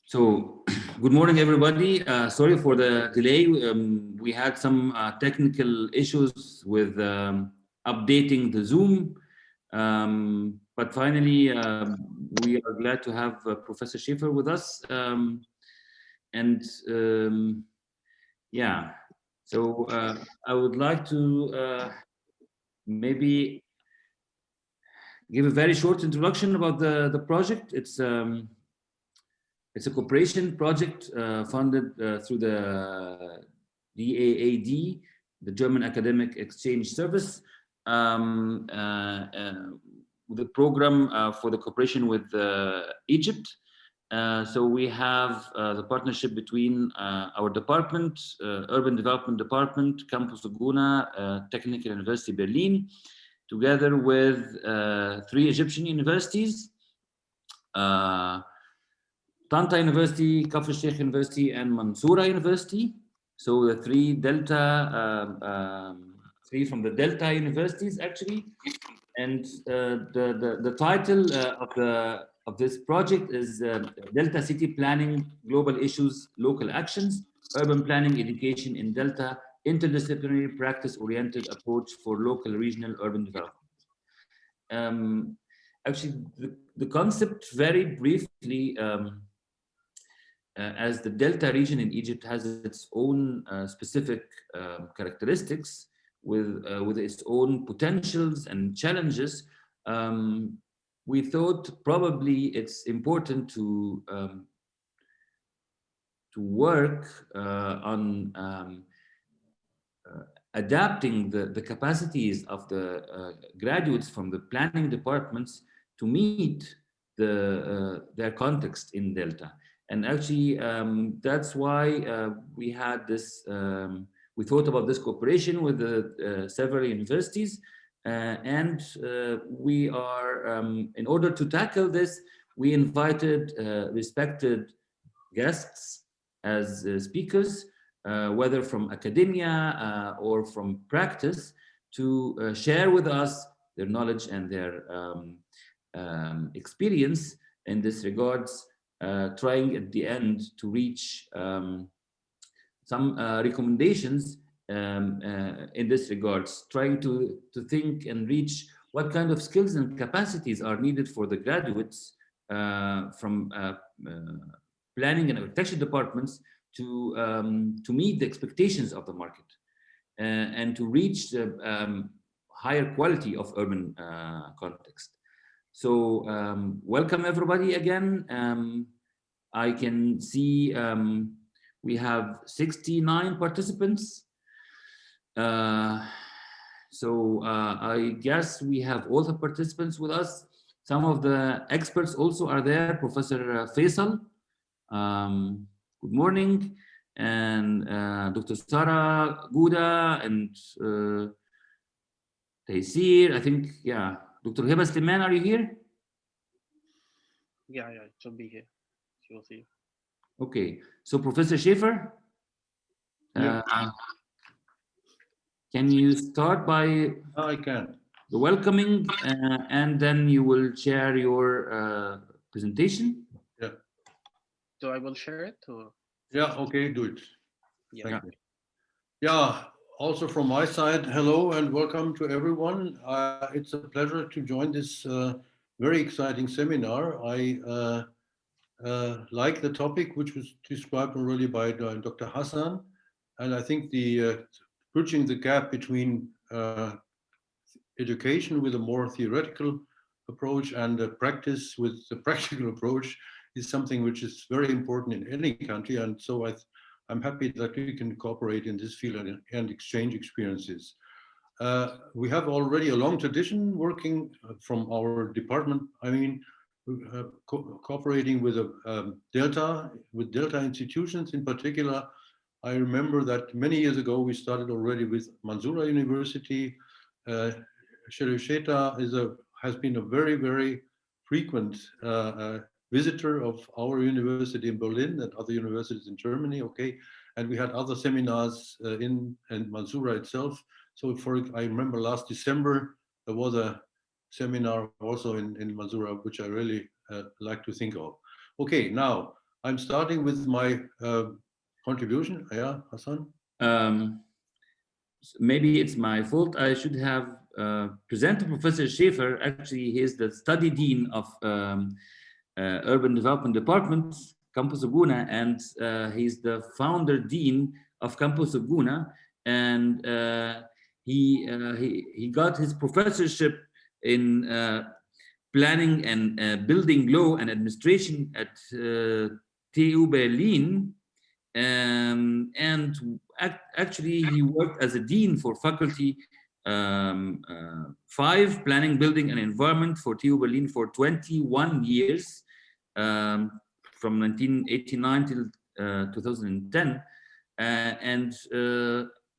So, good morning, everybody. Sorry for the delay. We had some technical issues with updating the Zoom, but finally, we are glad to have Professor Schäfer with us. Yeah, so I would like to maybe give a very short introduction about the project. It's a cooperation project funded through the DAAD, the German Academic Exchange Service, the program for the cooperation with Egypt. So we have the partnership between our department, Urban Development Department, Campus Uguna, Technical University Berlin, together with 3 Egyptian universities, Tanta University, Kafr Sheikh University, and Mansoura University. So the 3 Delta, 3 from the Delta universities actually. And the title of this project is Delta City Planning, Global Issues, Local Actions, Urban Planning Education in Delta, Interdisciplinary Practice-Oriented Approach for Local Regional Urban Development. Actually, the concept very briefly, as the Delta region in Egypt has its own specific characteristics with its own potentials and challenges, we thought probably it's important to work on adapting the capacities of the graduates from the planning departments to meet their context in Delta. And actually, that's why we had this, we thought about this cooperation with the several universities. And we are, in order to tackle this, we invited respected guests as speakers, whether from academia or from practice, to share with us their knowledge and their experience in this regards, trying at the end to reach some recommendations in this regards, trying to think and reach what kind of skills and capacities are needed for the graduates from planning and architecture departments to meet the expectations of the market and to reach the higher quality of urban context. So welcome everybody again. I can see we have 69 participants. So I guess we have all the participants with us. Some of the experts also are there. Professor Faisal, good morning, and Dr. Sarah Gouda and Taysir, I think, yeah. Dr. Heba Sliman, are you here? Yeah, she'll be here. She will see you. Okay, so Professor Schäfer, can you start by I can. the welcoming and then you will share your presentation? Yeah. So I will share it or? Yeah, okay, do it. Yeah. Thank you. Yeah, also from my side, hello and welcome to everyone. It's a pleasure to join this very exciting seminar. I like the topic, which was described already by Dr. Hassan, and I think the bridging the gap between education with a more theoretical approach and practice with the practical approach is something which is very important in any country. And so I'm happy that we can cooperate in this field and exchange experiences. We have already a long tradition working from our department. I mean, cooperating with Delta institutions in particular. I remember that many years ago we started already with Mansoura University. Schäfer has been a very, very frequent visitor of our university in Berlin and other universities in Germany. Okay, and we had other seminars in Mansoura itself. So I remember last December there was a seminar also in Mansoura, which I really like to think of. Okay, now I'm starting with my contribution. Yeah, Hassan? Maybe it's my fault. I should have presented Professor Schäfer. Actually, he is the study dean of Urban Development Department, Campus Uguna, and he's the founder dean of Campus Uguna. And he got his professorship in planning and building law and administration at TU Berlin. And actually, he worked as a dean for faculty 5, planning, building, and environment for TU Berlin for 21 years, from 1989 till 2010.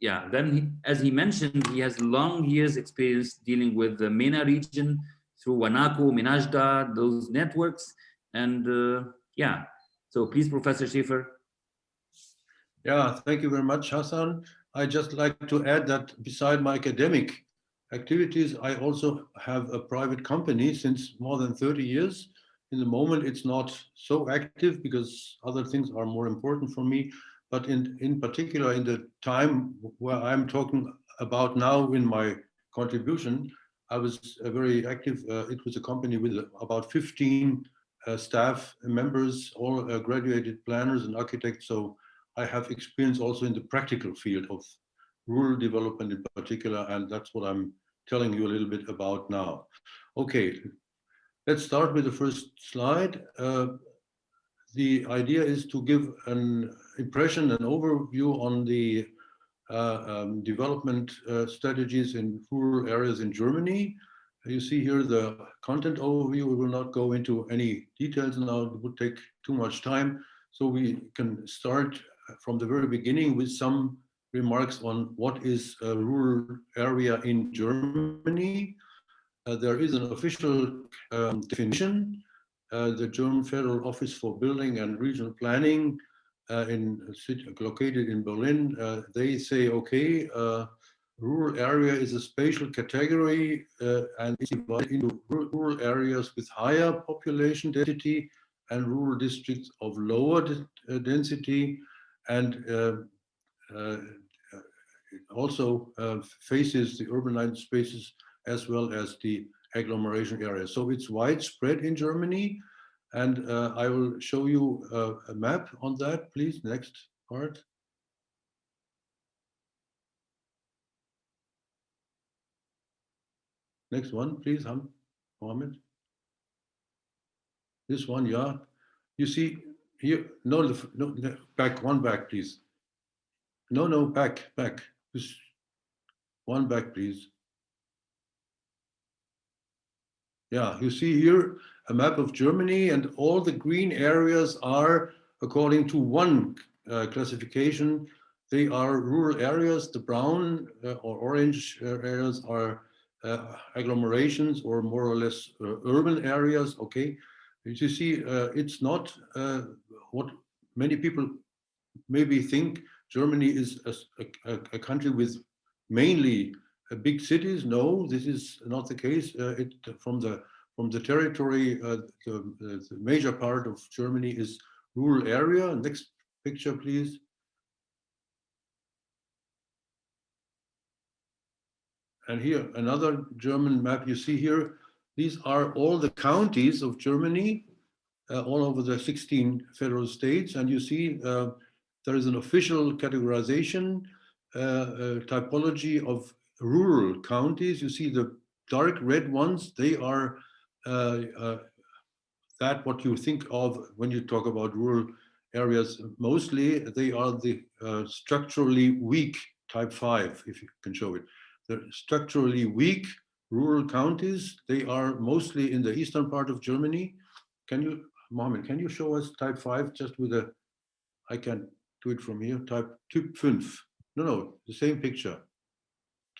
Yeah, then as he mentioned, he has long years experience dealing with the MENA region through Wanako, Minajda, those networks. And yeah, so please, Professor Schäfer. Yeah, thank you very much, Hassan. I just like to add that beside my academic activities, I also have a private company since more than 30 years. In the moment, it's not so active because other things are more important for me. But in particular, in the time where I'm talking about now in my contribution, I was very active. It was a company with about 15 staff members, all graduated planners and architects. So I have experience also in the practical field of rural development in particular, and that's what I'm telling you a little bit about now. Okay, let's start with the first slide. The idea is to give an impression, an overview on the development strategies in rural areas in Germany. You see here the content overview. We will not go into any details now, it would take too much time. So we can start from the very beginning with some remarks on what is a rural area in Germany. There is an official definition. The German Federal Office for Building and Regional Planning located in Berlin, they say, okay, rural area is a spatial category and it's divided into rural areas with higher population density and rural districts of lower density, and it also faces the urbanized spaces as well as the agglomeration areas. So it's widespread in Germany, and I will show you a map on that, please. Next part. Next one, please, Mohammed. This one, yeah. You see here, no, back, one back, please. No, back. Just one back, please. Yeah, you see here a map of Germany, and all the green areas are, according to one classification, they are rural areas. The brown or orange areas are agglomerations or more or less urban areas. Okay, as you see, it's not what many people maybe think. Germany is a country with mainly big cities. No, this is not the case. From the territory, the major part of Germany is rural area. Next picture, please. And here, another German map you see here. These are all the counties of Germany, all over the 16 federal states. And you see there is an official categorization typology of rural counties. You see the dark red ones, they are that what you think of when you talk about rural areas. Mostly they are the structurally weak type 5, if you can show it. The structurally weak rural counties, they are mostly in the eastern part of Germany. Can you, Mohammed, can you show us type 5 just with a, I can do it from here, type 5. No, the same picture.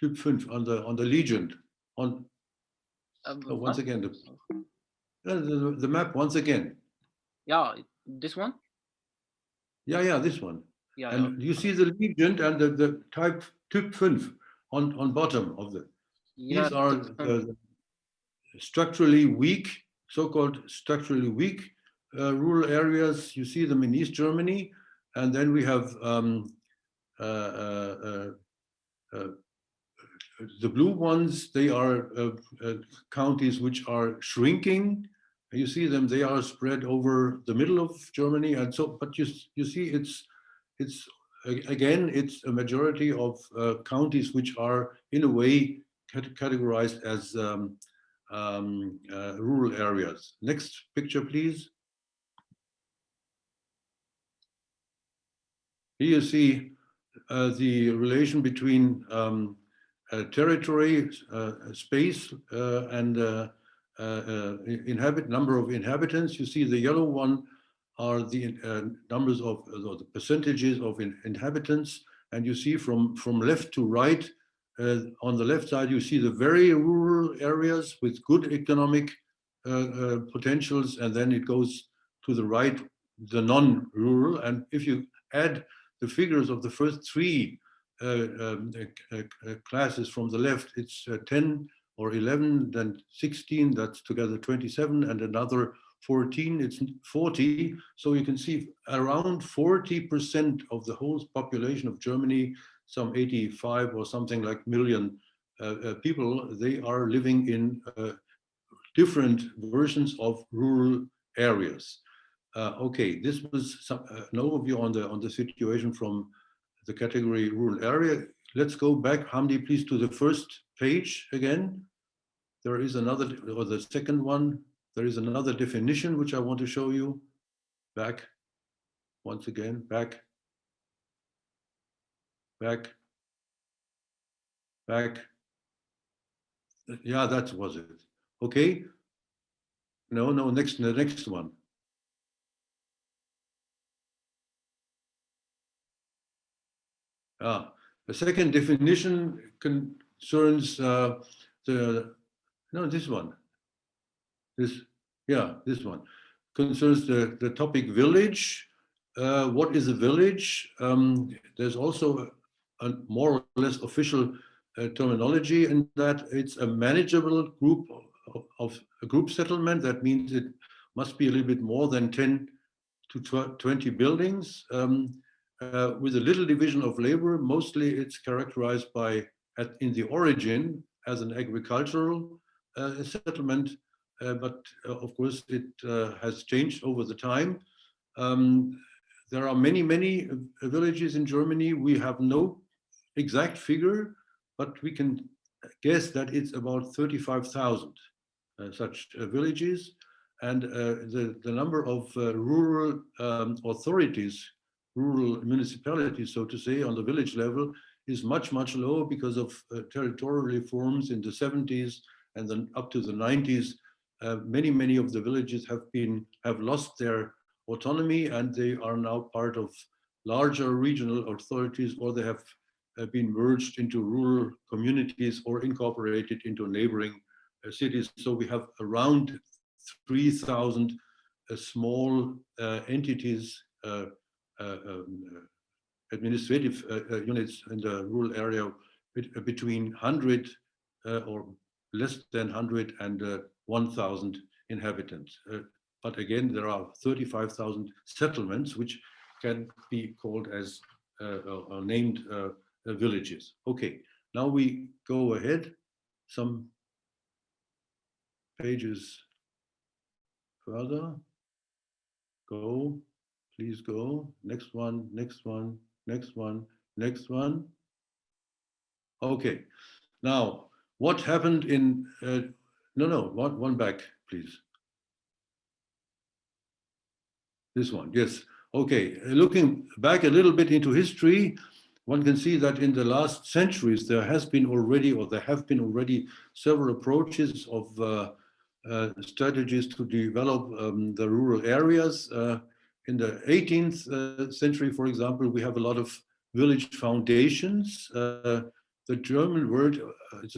Typ 5 on the legend. On once again, the map once again. Yeah, this one? Yeah, this one. Yeah. And you see the legend and the type 5 on bottom of the. Yeah, these are structurally weak, so-called structurally weak rural areas. You see them in East Germany. And then we have the blue ones. They are counties which are shrinking. You see them, they are spread over the middle of Germany. And so, but you see it's again, it's a majority of counties which are in a way categorized as rural areas. Next picture, please. Here you see the relation between territory, space, and number of inhabitants. You see the yellow one are the numbers of the percentages of inhabitants, and you see from left to right. On the left side, you see the very rural areas with good economic potentials, and then it goes to the right, the non-rural. And if you add the figures of the first three classes from the left, it's 10 or 11, then 16, that's together 27, and another 14, it's 40. So you can see around 40% of the whole population of Germany, some 85 or something like million people, they are living in different versions of rural areas. Okay, this was an overview on the situation from the category rural area. Let's go back, Hamdi, please, to the first page again. There is another, or the second one, there is another definition which I want to show you. Back, once again, back, back, back. Yeah, that was it. Okay. No, next, the next one. The second definition concerns this one. This one concerns the topic village. What is a village? There's also a more or less official terminology in that it's a manageable group of a group settlement. That means it must be a little bit more than 10 to 20 buildings. With a little division of labor. Mostly it's characterized by, in the origin, as an agricultural settlement, but of course it has changed over the time. There are many villages in Germany. We have no exact figure, but we can guess that it's about 35,000 such villages. And the number of rural authorities, rural municipalities, so to say, on the village level is much lower because of territorial reforms in the 70s and then up to the 90s. Many of the villages have lost their autonomy, and they are now part of larger regional authorities, or they have been merged into rural communities or incorporated into neighboring cities. So we have around 3,000 small entities, administrative units in the rural area, between 100 or less than 100 and 1,000 inhabitants. But again, there are 35,000 settlements which can be called as or named villages. Okay, now we go ahead some pages further. Go. Please go. Next one, next one, next one, next one. Okay. Now, what happened in, one back, please. This one, yes. Okay, looking back a little bit into history, one can see that in the last centuries, there have been already several approaches of strategies to develop the rural areas. In the 18th century, for example, we have a lot of village foundations. The German word,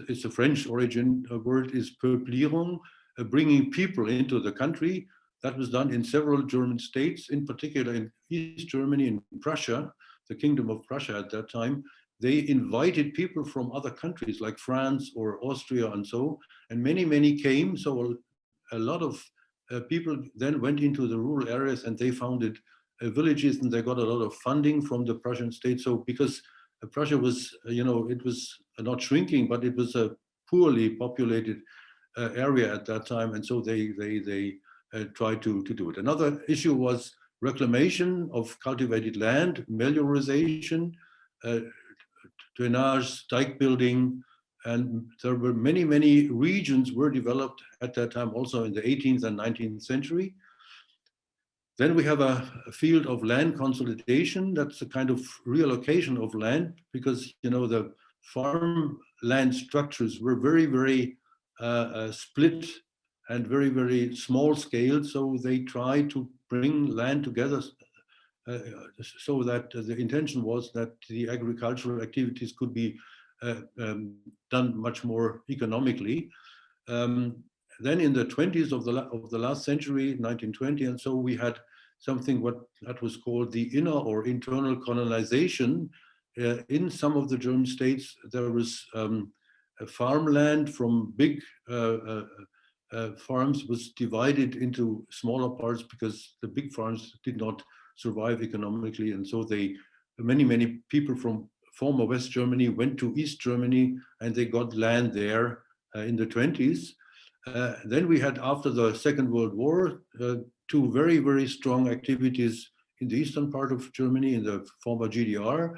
it's a French origin word, is Peuplierung, bringing people into the country. That was done in several German states, in particular in East Germany and Prussia, the Kingdom of Prussia at that time. they invited people from other countries like France or Austria and so, and many came. So a lot of people then went into the rural areas and they founded villages, and they got a lot of funding from the Prussian state. So because Prussia was, it was not shrinking, but it was a poorly populated area at that time, and so they tried to do it. Another issue was reclamation of cultivated land, melioration, drainage, dike building, and there were many regions were developed at that time, also in the 18th and 19th century. Then we have a field of land consolidation. That's a kind of reallocation of land, because the farm land structures were very split and very small scale. So they tried to bring land together so that the intention was that the agricultural activities could be done much more economically. Then in the 20s of the last century, 1920, and so we had something that was called the inner or internal colonization. In some of the German states, there was farmland from big farms was divided into smaller parts because the big farms did not survive economically, and so many people from former West Germany went to East Germany and they got land there in the 20s. Then we had, after the Second World War, two very strong activities in the eastern part of Germany, in the former GDR.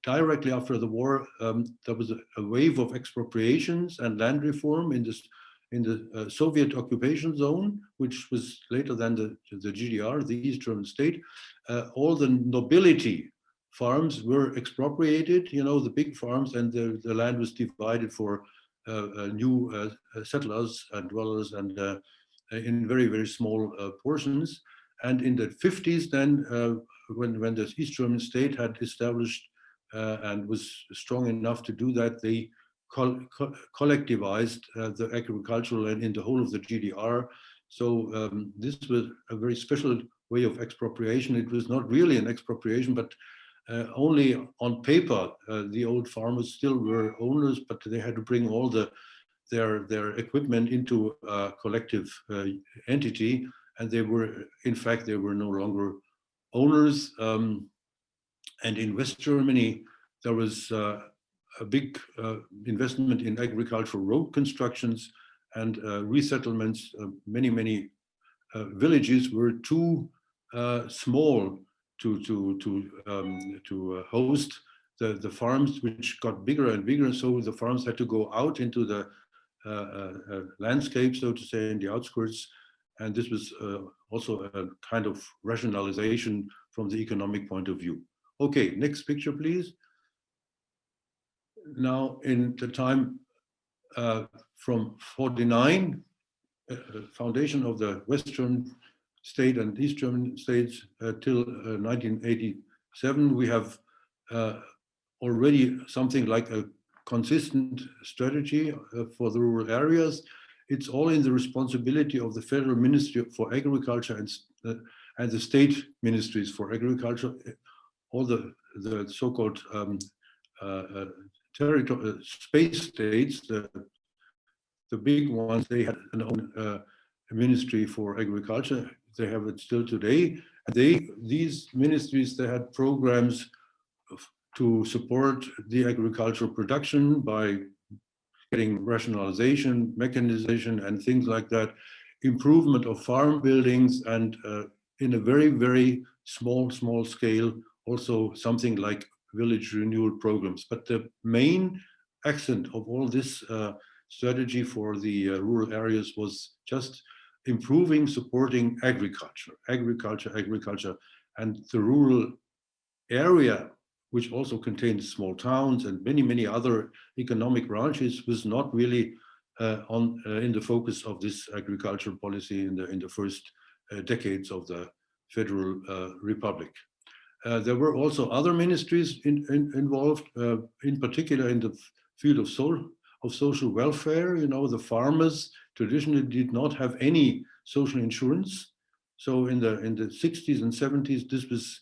Directly after the war, there was a wave of expropriations and land reform in the Soviet occupation zone, which was later than the GDR, the East German state. All the nobility farms were expropriated, the big farms, and the land was divided for new settlers and dwellers, and in very small portions. And in the 50s, then, when the East German state had established and was strong enough to do that, they collectivized the agricultural land in the whole of the GDR. So this was a very special way of expropriation. It was not really an expropriation, but only on paper, the old farmers still were owners, but they had to bring all their equipment into a collective entity, and they were no longer owners. And in West Germany, there was a big investment in agricultural road constructions and resettlements. Many villages were too small to host the farms, which got bigger and bigger. So the farms had to go out into the landscape, so to say, in the outskirts. And this was also a kind of rationalization from the economic point of view. Okay, next picture, please. Now, in the time from 49, foundation of the West German state and East German states till 1987, we have already something like a consistent strategy for the rural areas. It's all in the responsibility of the Federal Ministry for Agriculture and the state ministries for agriculture. All the so-called space states, the big ones, they had an own ministry for agriculture. They have it still today. These ministries, they had programs to support the agricultural production by getting rationalization, mechanization, and things like that, improvement of farm buildings, and in a very small scale, also something like village renewal programs. But the main accent of all this strategy for the rural areas was just improving, supporting agriculture, and the rural area, which also contains small towns and many other economic branches, was not really in the focus of this agricultural policy in the first decades of the Federal Republic. There were also other ministries involved, in particular in the field of social welfare. The farmers traditionally did not have any social insurance. So in the 60s and 70s, this was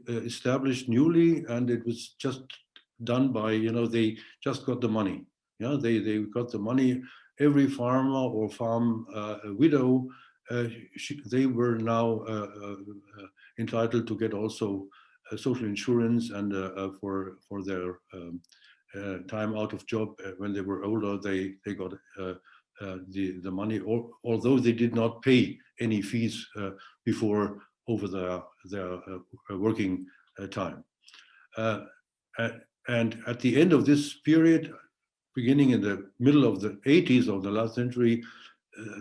established newly, and it was just done by, they just got the money. Yeah, they got the money. Every farmer or farm widow, they were now entitled to get also social insurance, and for their time out of job when they were older, they got the money, although they did not pay any fees before over their working time. And at the end of this period, beginning in the middle of the 80s of the last century,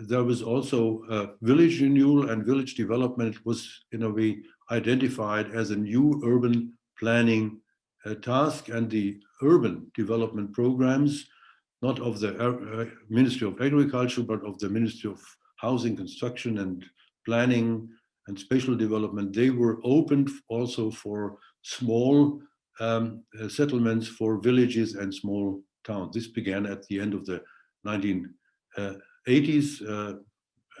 there was also village renewal, and village development was in a way identified as a new urban planning task, and the urban development programs, not of the Ministry of Agriculture, but of the Ministry of Housing, Construction and Planning and Spatial Development, they were opened also for small settlements, for villages and small towns. This began at the end of the 1980s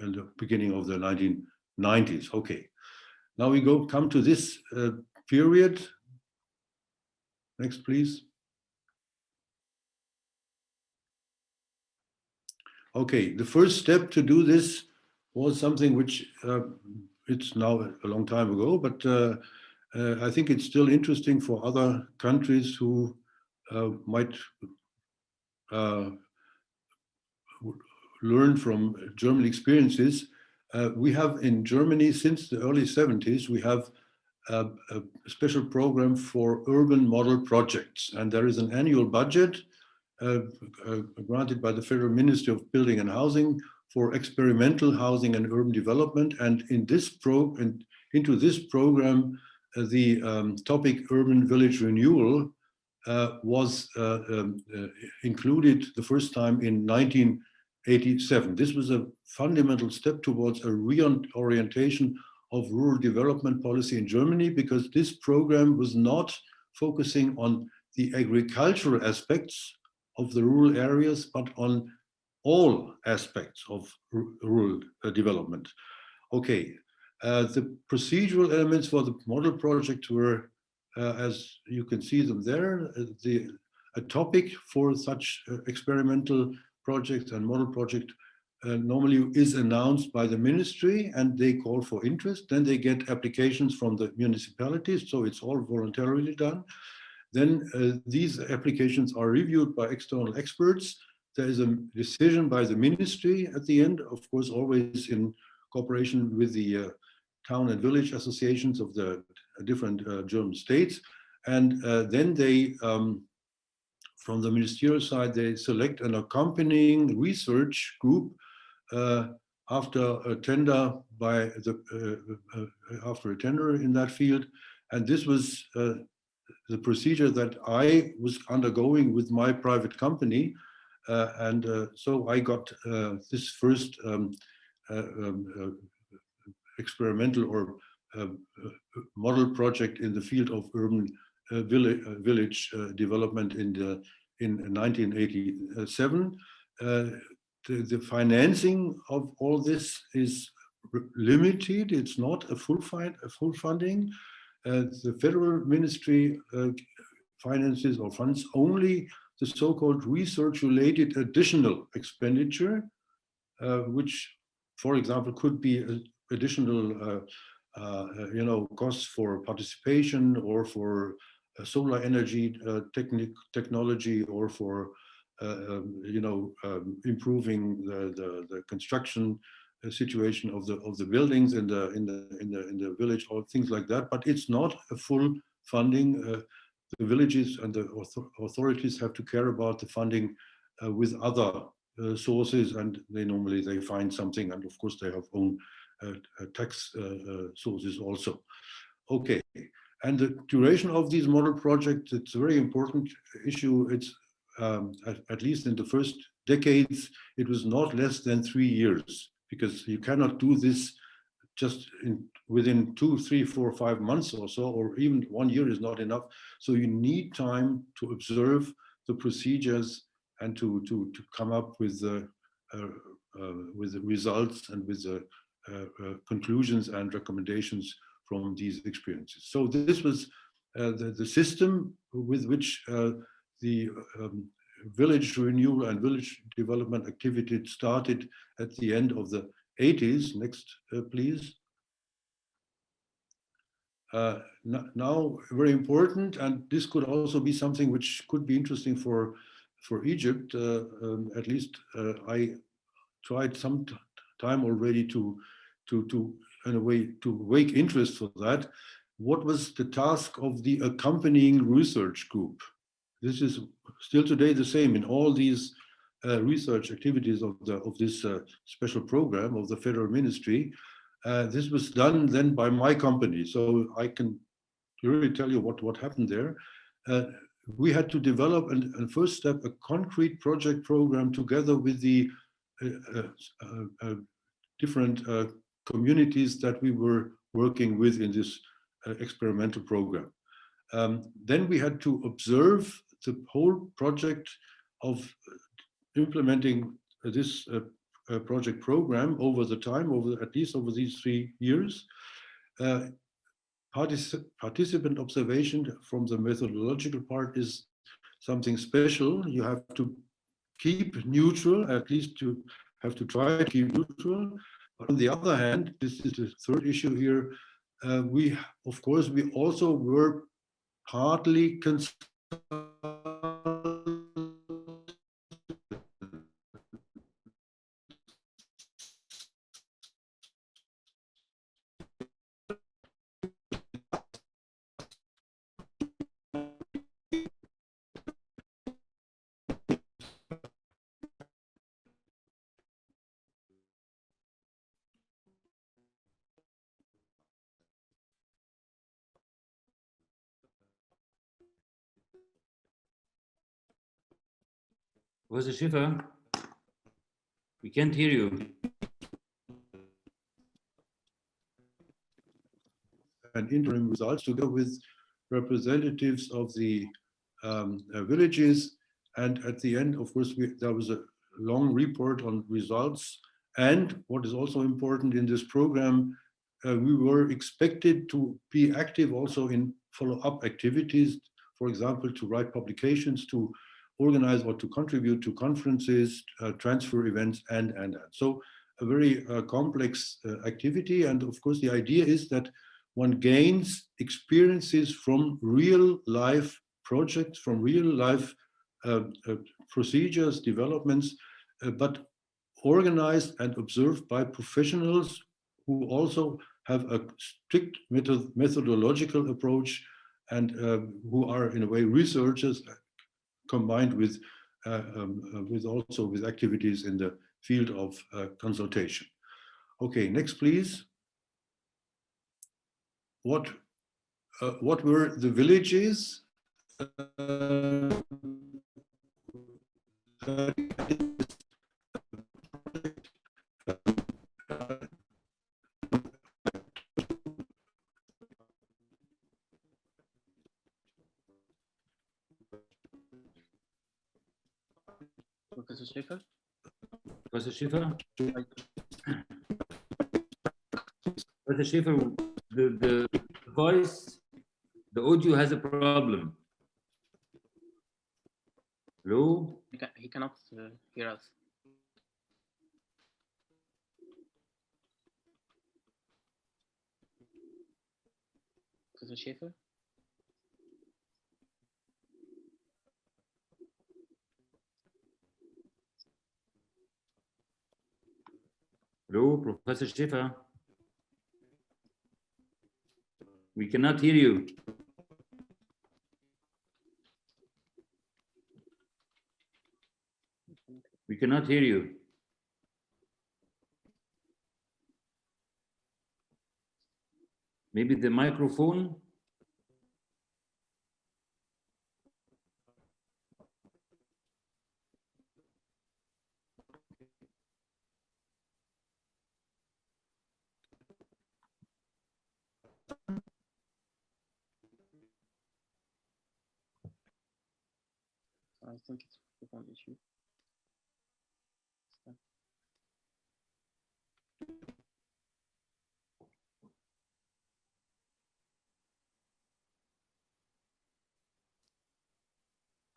and the beginning of the 1990s. Okay, now we come to this period. Next, please. Okay, the first step to do this was something which it's now a long time ago, but I think it's still interesting for other countries who might learn from German experiences. We have in Germany, since the early 70s, we have a special program for urban model projects, and there is an annual budget granted by the Federal Ministry of Building and Housing for experimental housing and urban development. And in this into this program, the topic urban village renewal was included the first time in 1987. This was a fundamental step towards a reorientation of rural development policy in Germany, because this program was not focusing on the agricultural aspects of the rural areas, but on all aspects of rural development. Okay, the procedural elements for the model project were, as you can see them there, a topic for such experimental projects and model project normally is announced by the ministry, and they call for interest. Then they get applications from the municipalities, so it's all voluntarily done. Then these applications are reviewed by external experts. There is a decision by the ministry at the end, of course, always in cooperation with the town and village associations of the different German states. And then they, from the ministerial side, they select an accompanying research group after a tender by after a tender in that field. And this was the procedure that I was undergoing with my private company. So I got this first experimental or model project in the field of urban village development in 1987. The financing of all this is limited. It's not a full funding. The federal ministry finances or funds only the so-called research-related additional expenditure, which, for example, could be additional costs for participation, or for solar energy technology, or for improving the construction situation of the buildings in the village, or things like that. But it's not a full funding. The villages and the authorities have to care about the funding with other sources, and they find something, and of course they have own tax sources also. Okay, and the duration of these model projects, it's a very important issue. It's at least in the first decades, it was not less than 3 years, because you cannot do this just within 2, 3, 4, 5 months or so, or even 1 year is not enough. So you need time to observe the procedures and to come up with the results and with the conclusions and recommendations from these experiences. So this was the system with which the village renewal and village development activity started at the end of the 80s. Next, please. Now, very important, and this could also be something which could be interesting for Egypt. At least I tried some time already to in a way to wake interest for that. What was the task of the accompanying research group? This is still today the same in all these research activities of this special program of the Federal Ministry. This was done then by my company, so I can really tell you what happened there. We had to develop, and first step, a concrete project program together with the different communities that we were working with in this experimental program. Then we had to observe the whole project of implementing this project program over the time, at least over these 3 years. Participant observation from the methodological part is something special. You have to keep neutral, at least you have to try to keep neutral. But on the other hand, this is the third issue here. We also were partly concerned. Professor Schäfer, we can't hear you. And interim results together with representatives of the villages. And at the end, of course, there was a long report on results. And what is also important in this program, we were expected to be active also in follow-up activities, for example, to write publications, to organize or to contribute to conferences, transfer events, and. So a very complex activity. And of course, the idea is that one gains experiences from real life projects, from real life procedures, developments, but organized and observed by professionals who also have a strict methodological approach and who are in a way researchers combined with also with activities in the field of consultation. Okay, next please. What were the villages? Professor Schäfer? Professor Schäfer? Professor Schäfer, the voice, the audio has a problem. Hello? He cannot hear us. Professor Schäfer? Hello, Professor Schäfer? We cannot hear you. We cannot hear you. Maybe the microphone? I think it's the one issue.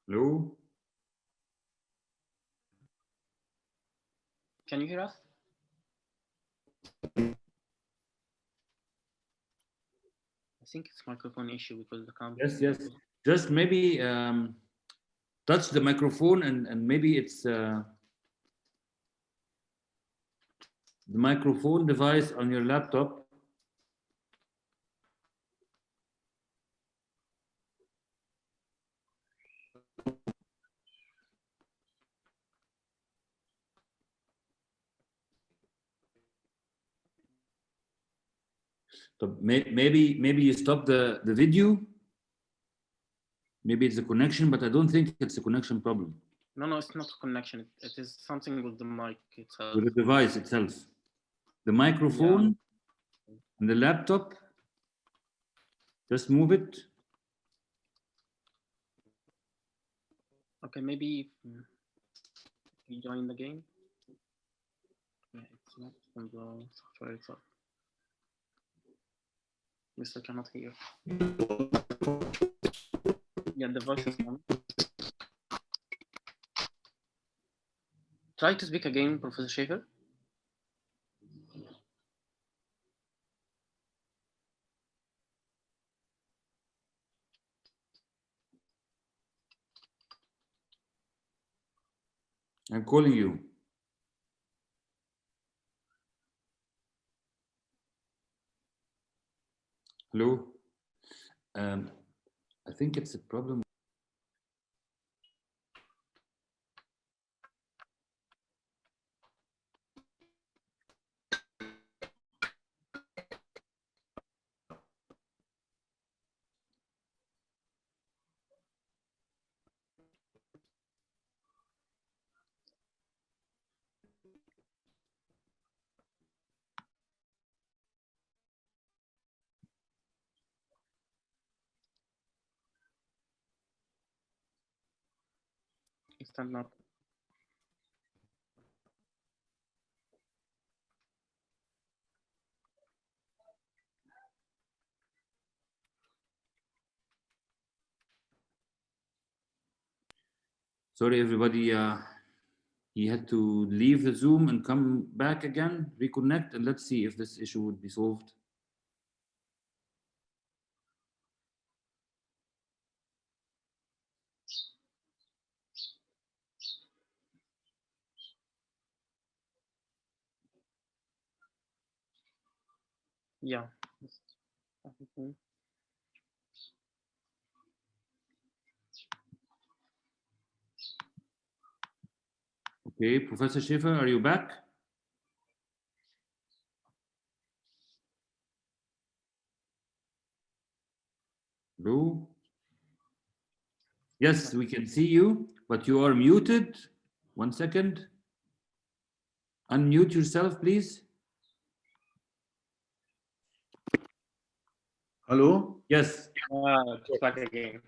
Hello? Can you hear us? I think it's microphone issue because the camera. Yes, yes. Just maybe touch the microphone and maybe it's the microphone device on your laptop. So maybe you stop the video. Maybe it's a connection, but I don't think it's a connection problem. No, it's not a connection. It is something with the mic itself. With the device itself. The microphone and the laptop, just move it. Okay, maybe you join the game. Yeah, it's not from the software itself. Mr. cannot hear. Yeah, the voice is on. Try to speak again, Professor Schäfer. I'm calling you. Hello? I think it's a problem. Stand up. Sorry, everybody. He had to leave the Zoom and come back again, reconnect, and let's see if this issue would be solved. Yeah. Okay, Professor Schäfer, are you back? Hello? Yes, we can see you, but you are muted. 1 second. Unmute yourself, please. Hello? Yes, It's back again.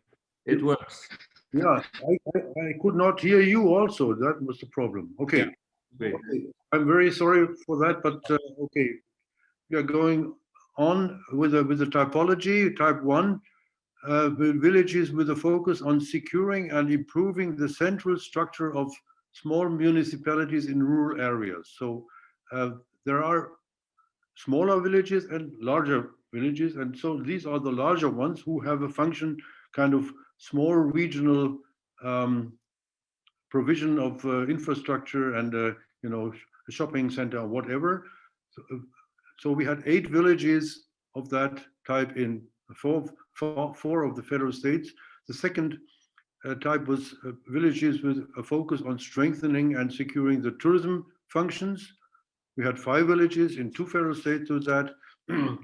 it works. Yeah, I could not hear you also. That was the problem. Okay. Yeah, great. Okay. I'm very sorry for that, but okay. We are going on with the typology, type 1, villages with a focus on securing and improving the central structure of small municipalities in rural areas. So there are smaller villages and larger villages, and so these are the larger ones who have a function, kind of small regional provision of infrastructure and you know, a shopping center or whatever. So we had 8 villages of that type in four of the federal states. The second type was villages with a focus on strengthening and securing the tourism functions. We had 5 villages in 2 federal states with that.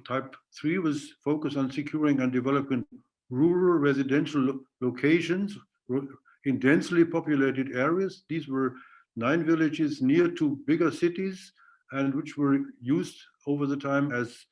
Type 3 was focused on securing and developing rural residential locations in densely populated areas. These were 9 villages near to bigger cities and which were used over the time as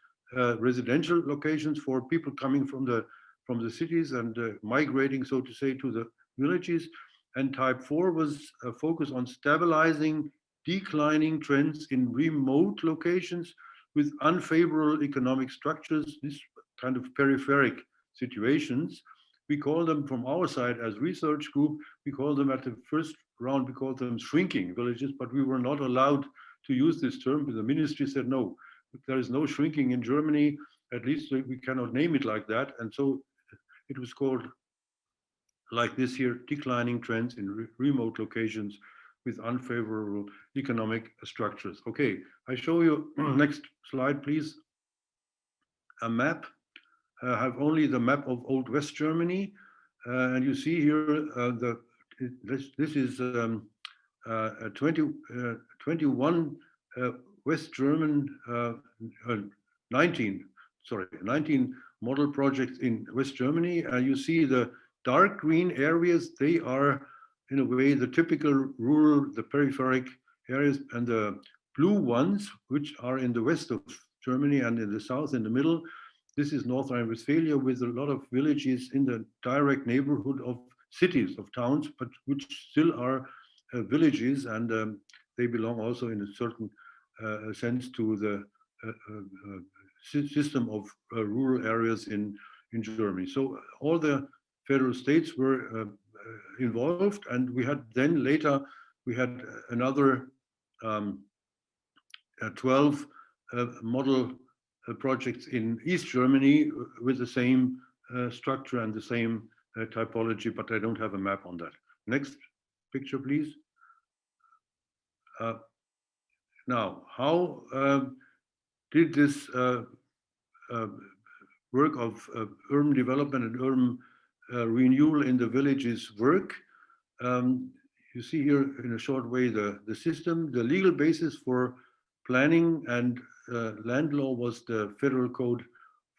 residential locations for people coming from the cities and migrating, so to say, to the villages. And type 4 was a focus on stabilizing declining trends in remote locations with unfavorable economic structures, these kind of peripheric situations. we call them from our side as research group, we call them at the first round, we call them shrinking villages, but we were not allowed to use this term. The ministry said, no, there is no shrinking in Germany, at least we cannot name it like that. And so it was called like this here, declining trends in remote locations with unfavorable economic structures. Okay, I show you, next slide, please, a map. I have only the map of old West Germany. And you see here, this is 21 West German, 19 model projects in West Germany. You see the dark green areas, they are in a way the typical rural, the peripheric areas, and the blue ones, which are in the west of Germany and in the south, in the middle. This is North Rhine-Westphalia with a lot of villages in the direct neighborhood of cities, of towns, but which still are villages, and they belong also in a certain sense to the system of rural areas in Germany. So all the federal states were involved, and we had then later, we had another 12 model projects in East Germany with the same structure and the same typology, but I don't have a map on that. Next picture, please. Now, how did this work of urban development and urban renewal in the villages work? You see here in a short way the system. The legal basis for planning and land law was the federal code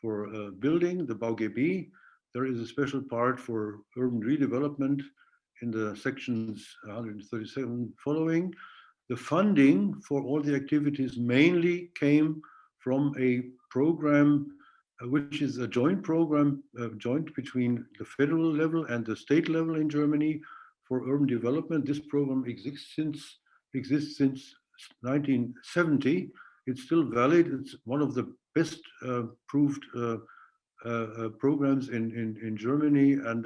for building, the BauGB. There is a special part for urban redevelopment in the sections 137 following. The funding for all the activities mainly came from a program which is a joint program, joint between the federal level and the state level in Germany for urban development. This program exists since 1970. It's still valid. It's one of the best proved programs in Germany, and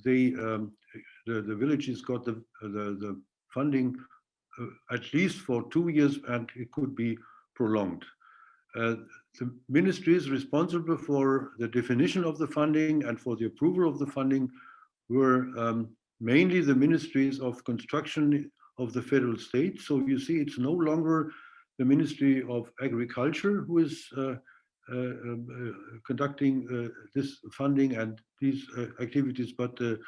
the villages got the funding at least for 2 years, and it could be prolonged. The ministries responsible for the definition of the funding and for the approval of the funding were mainly the ministries of construction of the federal state. So you see, it's no longer the Ministry of Agriculture who is conducting this funding and these activities, but the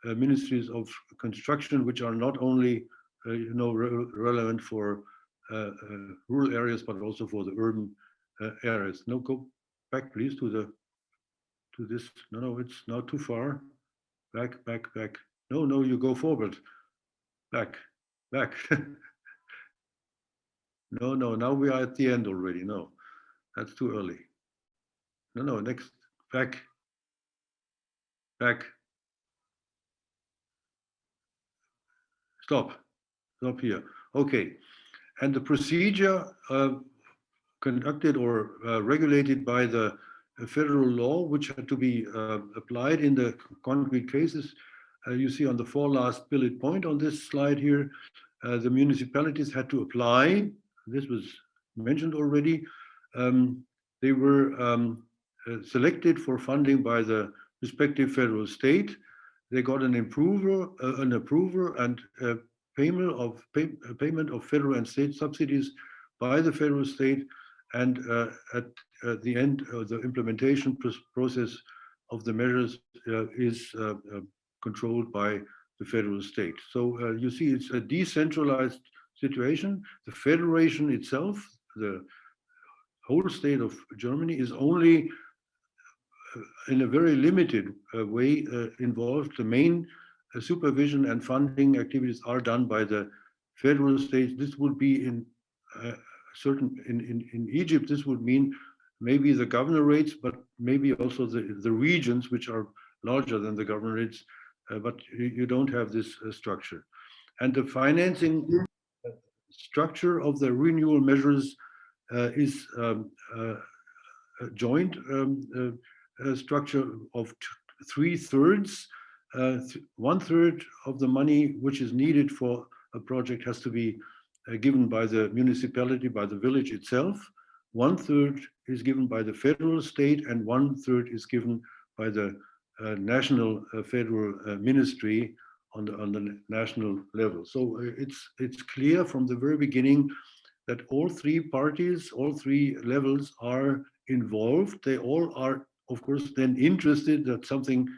ministries of construction, which are not only relevant for rural areas, but also for the urban areas. No, go back, please, to this. No, it's not too far. Back. No, you go forward. Back. No, now we are at the end already. No, that's too early. No, next. Back. Stop here. Okay. And the procedure conducted or regulated by the federal law, which had to be applied in the concrete cases, you see on the last bullet point on this slide here, the municipalities had to apply. This was mentioned already. They were selected for funding by the respective federal state. They got an approval and payment of federal and state subsidies by the federal state, and at the end, the implementation process of the measures is controlled by the federal state. So you see, it's a decentralized situation. The federation itself, the whole state of Germany, is only in a very limited way involved. The main supervision and funding activities are done by the federal states. This would be in in Egypt, this would mean maybe the governorates, but maybe also the regions, which are larger than the governorates, but you don't have this structure. And the financing structure of the renewal measures is a joint structure of 3/3, 1/3 of the money which is needed for a project has to be given by the municipality, by the village itself. 1/3 is given by the federal state, and 1/3 is given by the national federal ministry on the national level. So it's clear from the very beginning that all three parties, all three levels are involved. They all are, of course, then interested that something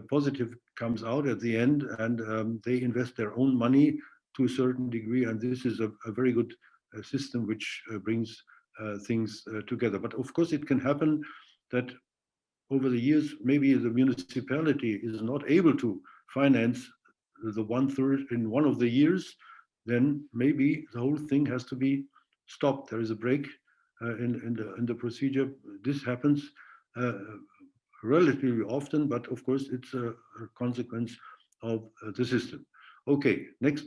positive comes out at the end, and they invest their own money to a certain degree. And this is a very good system which brings things together. But of course, it can happen that over the years, maybe the municipality is not able to finance the 1/3 in one of the years, then maybe the whole thing has to be stopped. There is a break in the procedure. This happens relatively often, but of course it's a consequence of the system. Okay, next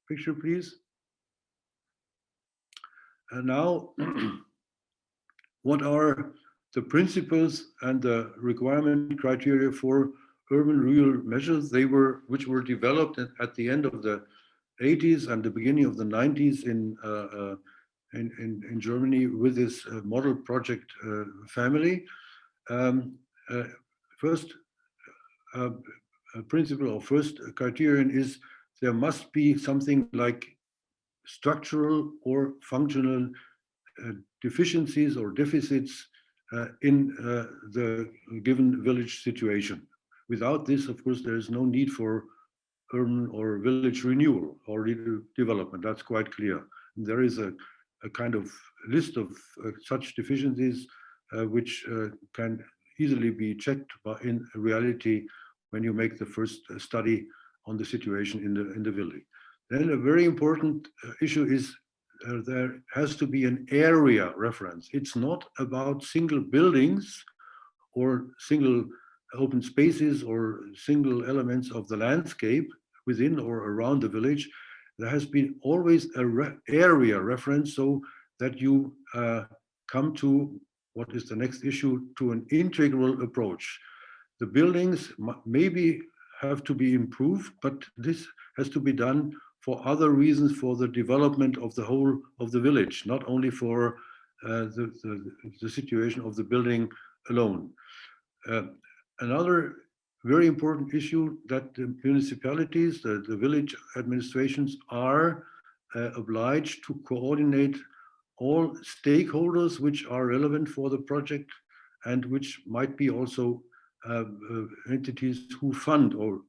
picture, please. And now, what are the principles and the requirement criteria for urban renewal measures which were developed at the end of the 80s and the beginning of the 90s in Germany with this model project family? First principle or first criterion is there must be something like structural or functional deficiencies or deficits in the given village situation. Without this, of course, there is no need for urban or village renewal or development. That's quite clear. And there is a kind of list of such deficiencies which can easily be checked in reality when you make the first study on the situation in the village. Then a very important issue is there has to be an area reference. It's not about single buildings or single open spaces or single elements of the landscape within or around the village. There has been always an area reference so that you come to what is the next issue, to an integral approach. The buildings maybe have to be improved, but this has to be done for other reasons, for the development of the whole of the village, not only for the situation of the building alone. Another very important issue that the municipalities, the village administrations are obliged to coordinate all stakeholders which are relevant for the project and which might be also entities who fund or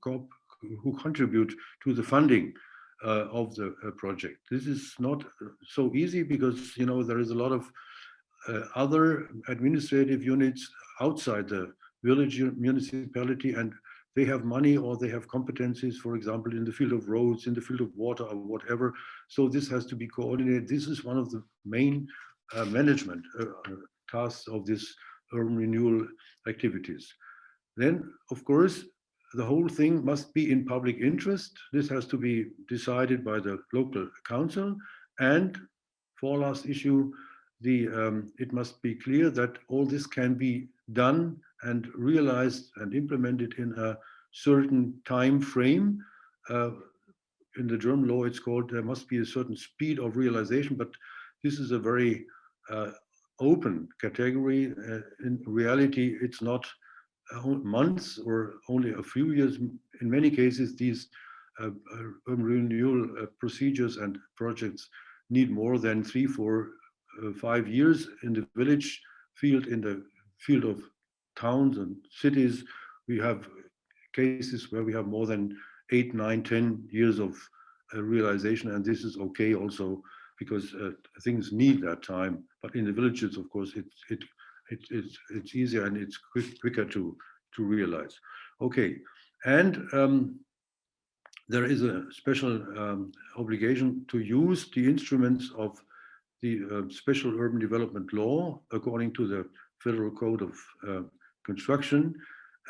who contribute to the funding of the project. This is not so easy because there is a lot of other administrative units outside the village municipality, and they have money or they have competencies, for example, in the field of roads, in the field of water or whatever. So this has to be coordinated. This is one of the main management tasks of this urban renewal activities. Then, of course, the whole thing must be in public interest. This has to be decided by the local council. And for last issue, it must be clear that all this can be done and realized and implemented in a certain time frame. In the German law, it's called there must be a certain speed of realization, but this is a very open category. In reality, it's not months or only a few years. In many cases, these urban renewal procedures and projects need more than 3, 4, 5 years in the village field. In the field of towns and cities, we have cases where we have more than 8, 9, 10 years of realization, and this is okay also because things need that time. But in the villages, of course, it's easier and it's quicker to realize. Okay, and there is a special obligation to use the instruments of the special urban development law according to the Federal Code of Construction.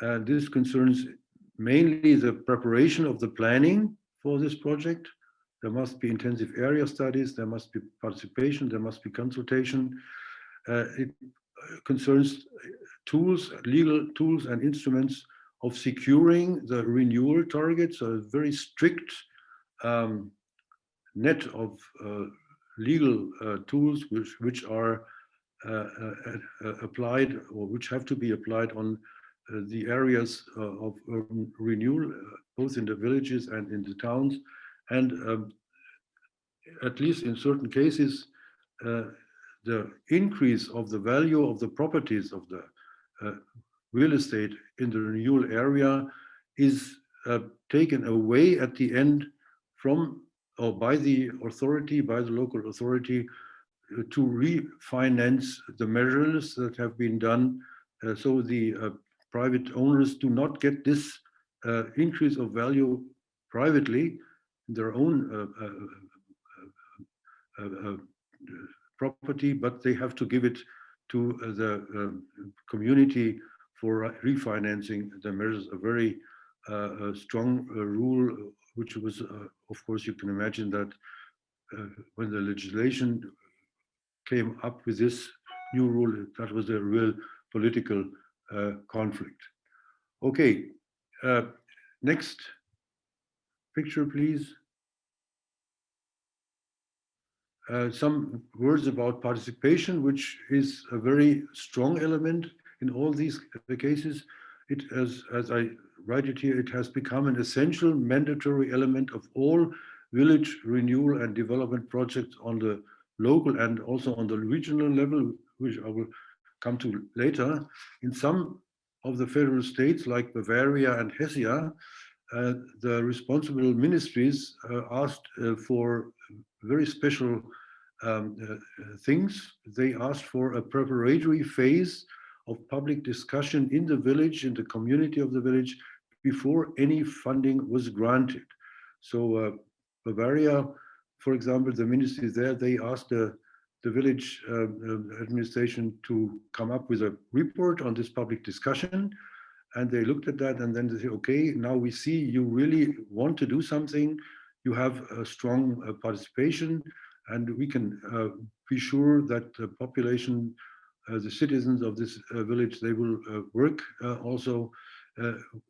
This concerns mainly the preparation of the planning for this project. There must be intensive area studies, there must be participation, there must be consultation. It concerns tools, legal tools and instruments of securing the renewal targets, a very strict net of legal tools which are applied, or which have to be applied on the areas of urban renewal, both in the villages and in the towns. And at least in certain cases, the increase of the value of the properties of the real estate in the renewal area is taken away at the end from, or by the authority, by the local authority, to refinance the measures that have been done. So the private owners do not get this increase of value privately in their own property, but they have to give it to the community for refinancing the measures. A very strong rule, which was, of course, you can imagine that when the legislation came up with this new rule, that was a real political conflict. Okay, next picture, please. Some words about participation, which is a very strong element in all these cases. It, as I write it here, it has become an essential mandatory element of all village renewal and development projects on the local and also on the regional level, which I will come to later. In some of the federal states like Bavaria and Hesse, the responsible ministries asked for very special things. They asked for a preparatory phase of public discussion in the village, in the community of the village, before any funding was granted. So Bavaria, for example, the ministries there, they asked the village administration to come up with a report on this public discussion. And they looked at that and then they say, okay, now we see you really want to do something. You have a strong participation, and we can be sure that the population, the citizens of this village, they will work also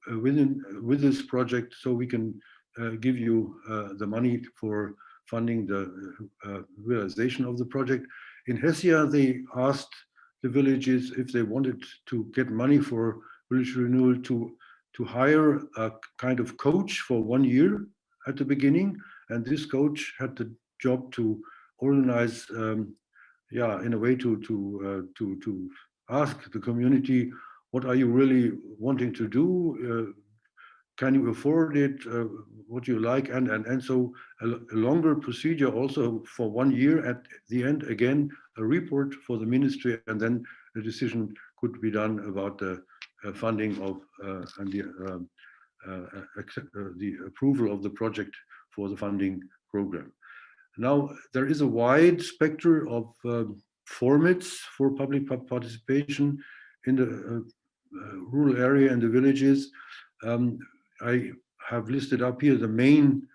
with this project, so we can give you the money for funding the realization of the project. In Hesse, they asked the villages if they wanted to get money for village renewal to hire a kind of coach for 1 year at the beginning, and this coach had the job to organize, in a way to ask the community, what are you really wanting to do? Can you afford it? What do you like? And so a longer procedure also for 1 year. At the end, again, a report for the ministry, and then a decision could be done about the funding of and the approval of the project for the funding program. Now, there is a wide spectrum of formats for public participation in the rural area and the villages. I have listed up here the main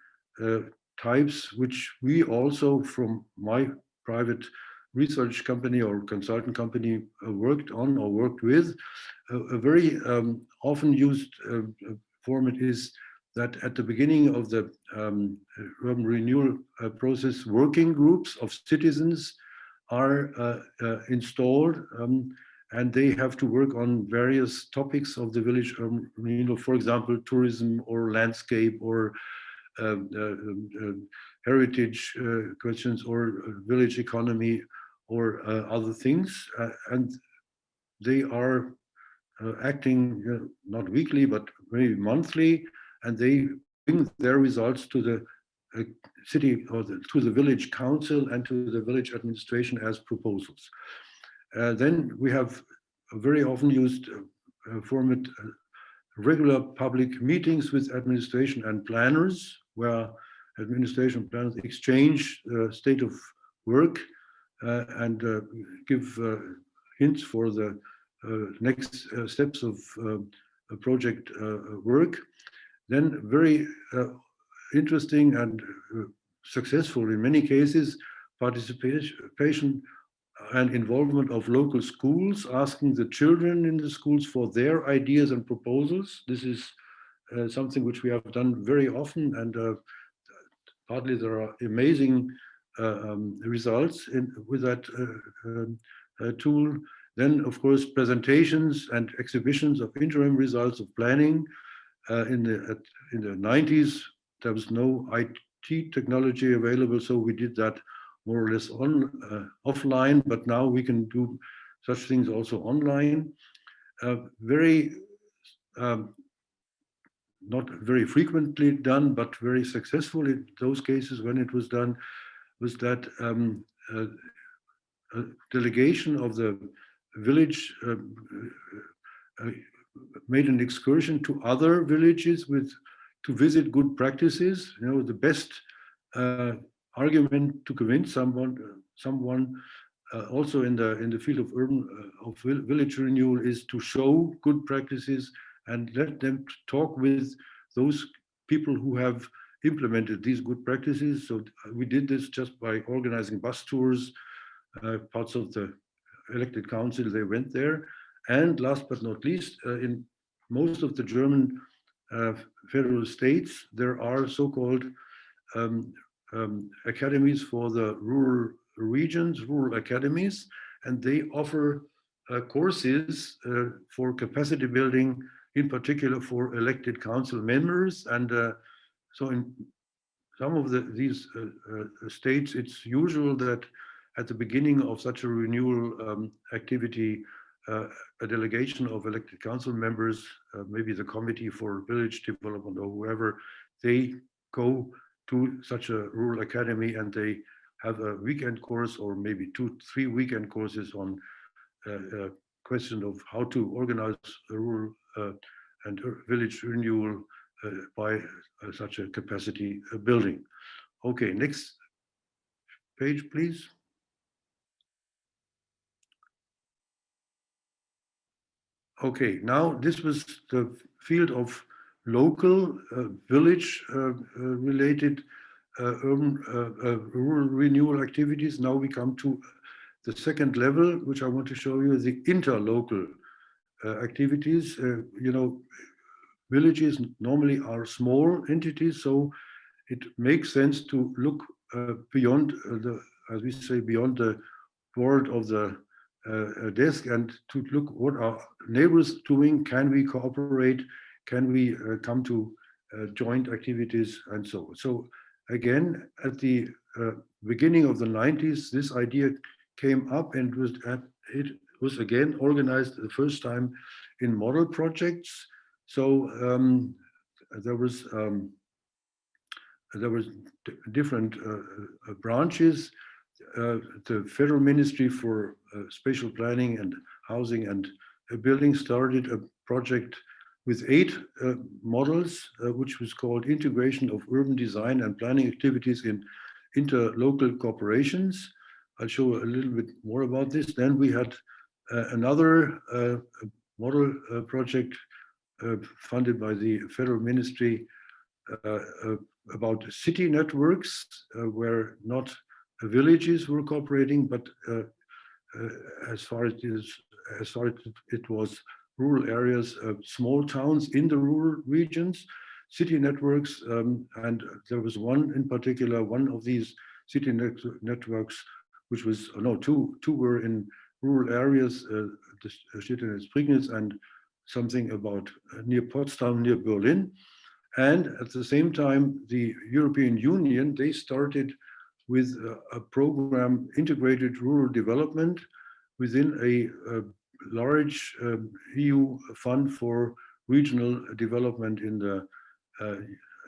types, which we also, from my private research company or consultant company, worked on or worked with. A very often used format is that at the beginning of the urban renewal process, working groups of citizens are installed, and they have to work on various topics of the village urban renewal, for example, tourism or landscape or heritage questions or village economy or other things. And they are acting not weekly, but maybe monthly, and they bring their results to the city or to the village council and to the village administration as proposals. Then we have a very often used format, regular public meetings with administration and planners, where administration planners exchange state of work and give hints for the next steps of project work. Then very interesting and successful in many cases, participation and involvement of local schools, asking the children in the schools for their ideas and proposals. This is something which we have done very often, and partly there are amazing results with that tool. Then, of course, presentations and exhibitions of interim results of planning. In the 90s, there was no IT technology available, so we did that more or less offline, but now we can do such things also online. Very not very frequently done, but very successful in those cases when it was done, was that a delegation of the village made an excursion to other villages to visit good practices. You know, the best argument to convince someone also in the field of urban village renewal is to show good practices and let them talk with those people who have implemented these good practices. So we did this just by organizing bus tours. Parts of the elected council, they went there. And last but not least, in most of the German federal states, there are so-called academies for the rural regions, rural academies, and they offer courses for capacity building, in particular for elected council members. And so in some of these states, it's usual that at the beginning of such a renewal activity, a delegation of elected council members, maybe the committee for village development or whoever, they go to such a rural academy and they have a weekend course or maybe 2-3 weekend courses on question of how to organize a rural and village renewal by such a capacity building. Okay, next page, please. Okay, now this was the field of local village related urban rural renewal activities. Now we come to the second level, which I want to show you, the interlocal activities. You know, villages normally are small entities, so it makes sense to look beyond as we say, beyond the board of the desk and to look what are neighbors doing. Can we cooperate? Can we come to joint activities and so on? So again, at the beginning of the 90s, this idea came up and it was again organized the first time in model projects. So there was different branches. The Federal Ministry for Spatial Planning and Housing and Building started a project with 8 models, which was called Integration of Urban Design and Planning Activities in Interlocal Corporations. I'll show a little bit more about this. Then we had another model project funded by the Federal Ministry about city networks, where not villages were cooperating, but as far as it was rural areas, small towns in the rural regions, city networks, and there was one in particular, one of these city networks, which was, no, two were in rural areas, Prignitz and something about near Potsdam, near Berlin. And at the same time, the European Union, they started with a program, integrated rural development, within a large EU fund for regional development in the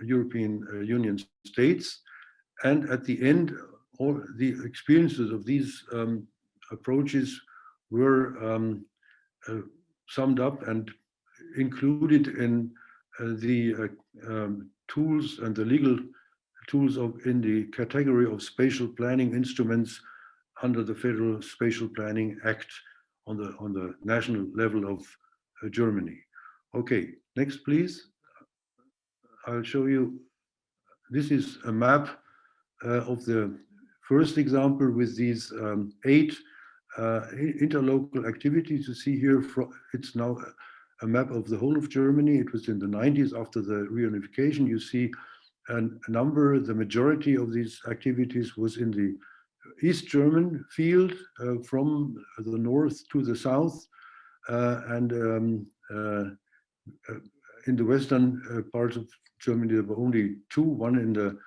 European Union states. And at the end, all the experiences of these approaches were summed up and included in the tools and the legal tools in the category of spatial planning instruments under the Federal Spatial Planning Act on the national level of Germany. Okay, next please. I'll show you, this is a map of the first example with these 8 interlocal activities. You see here, it's now a map of the whole of Germany. It was in the 90s after the reunification. You see a number, the majority of these activities was in the East German field, from the north to the south, and in the western parts of Germany there were only two, one in the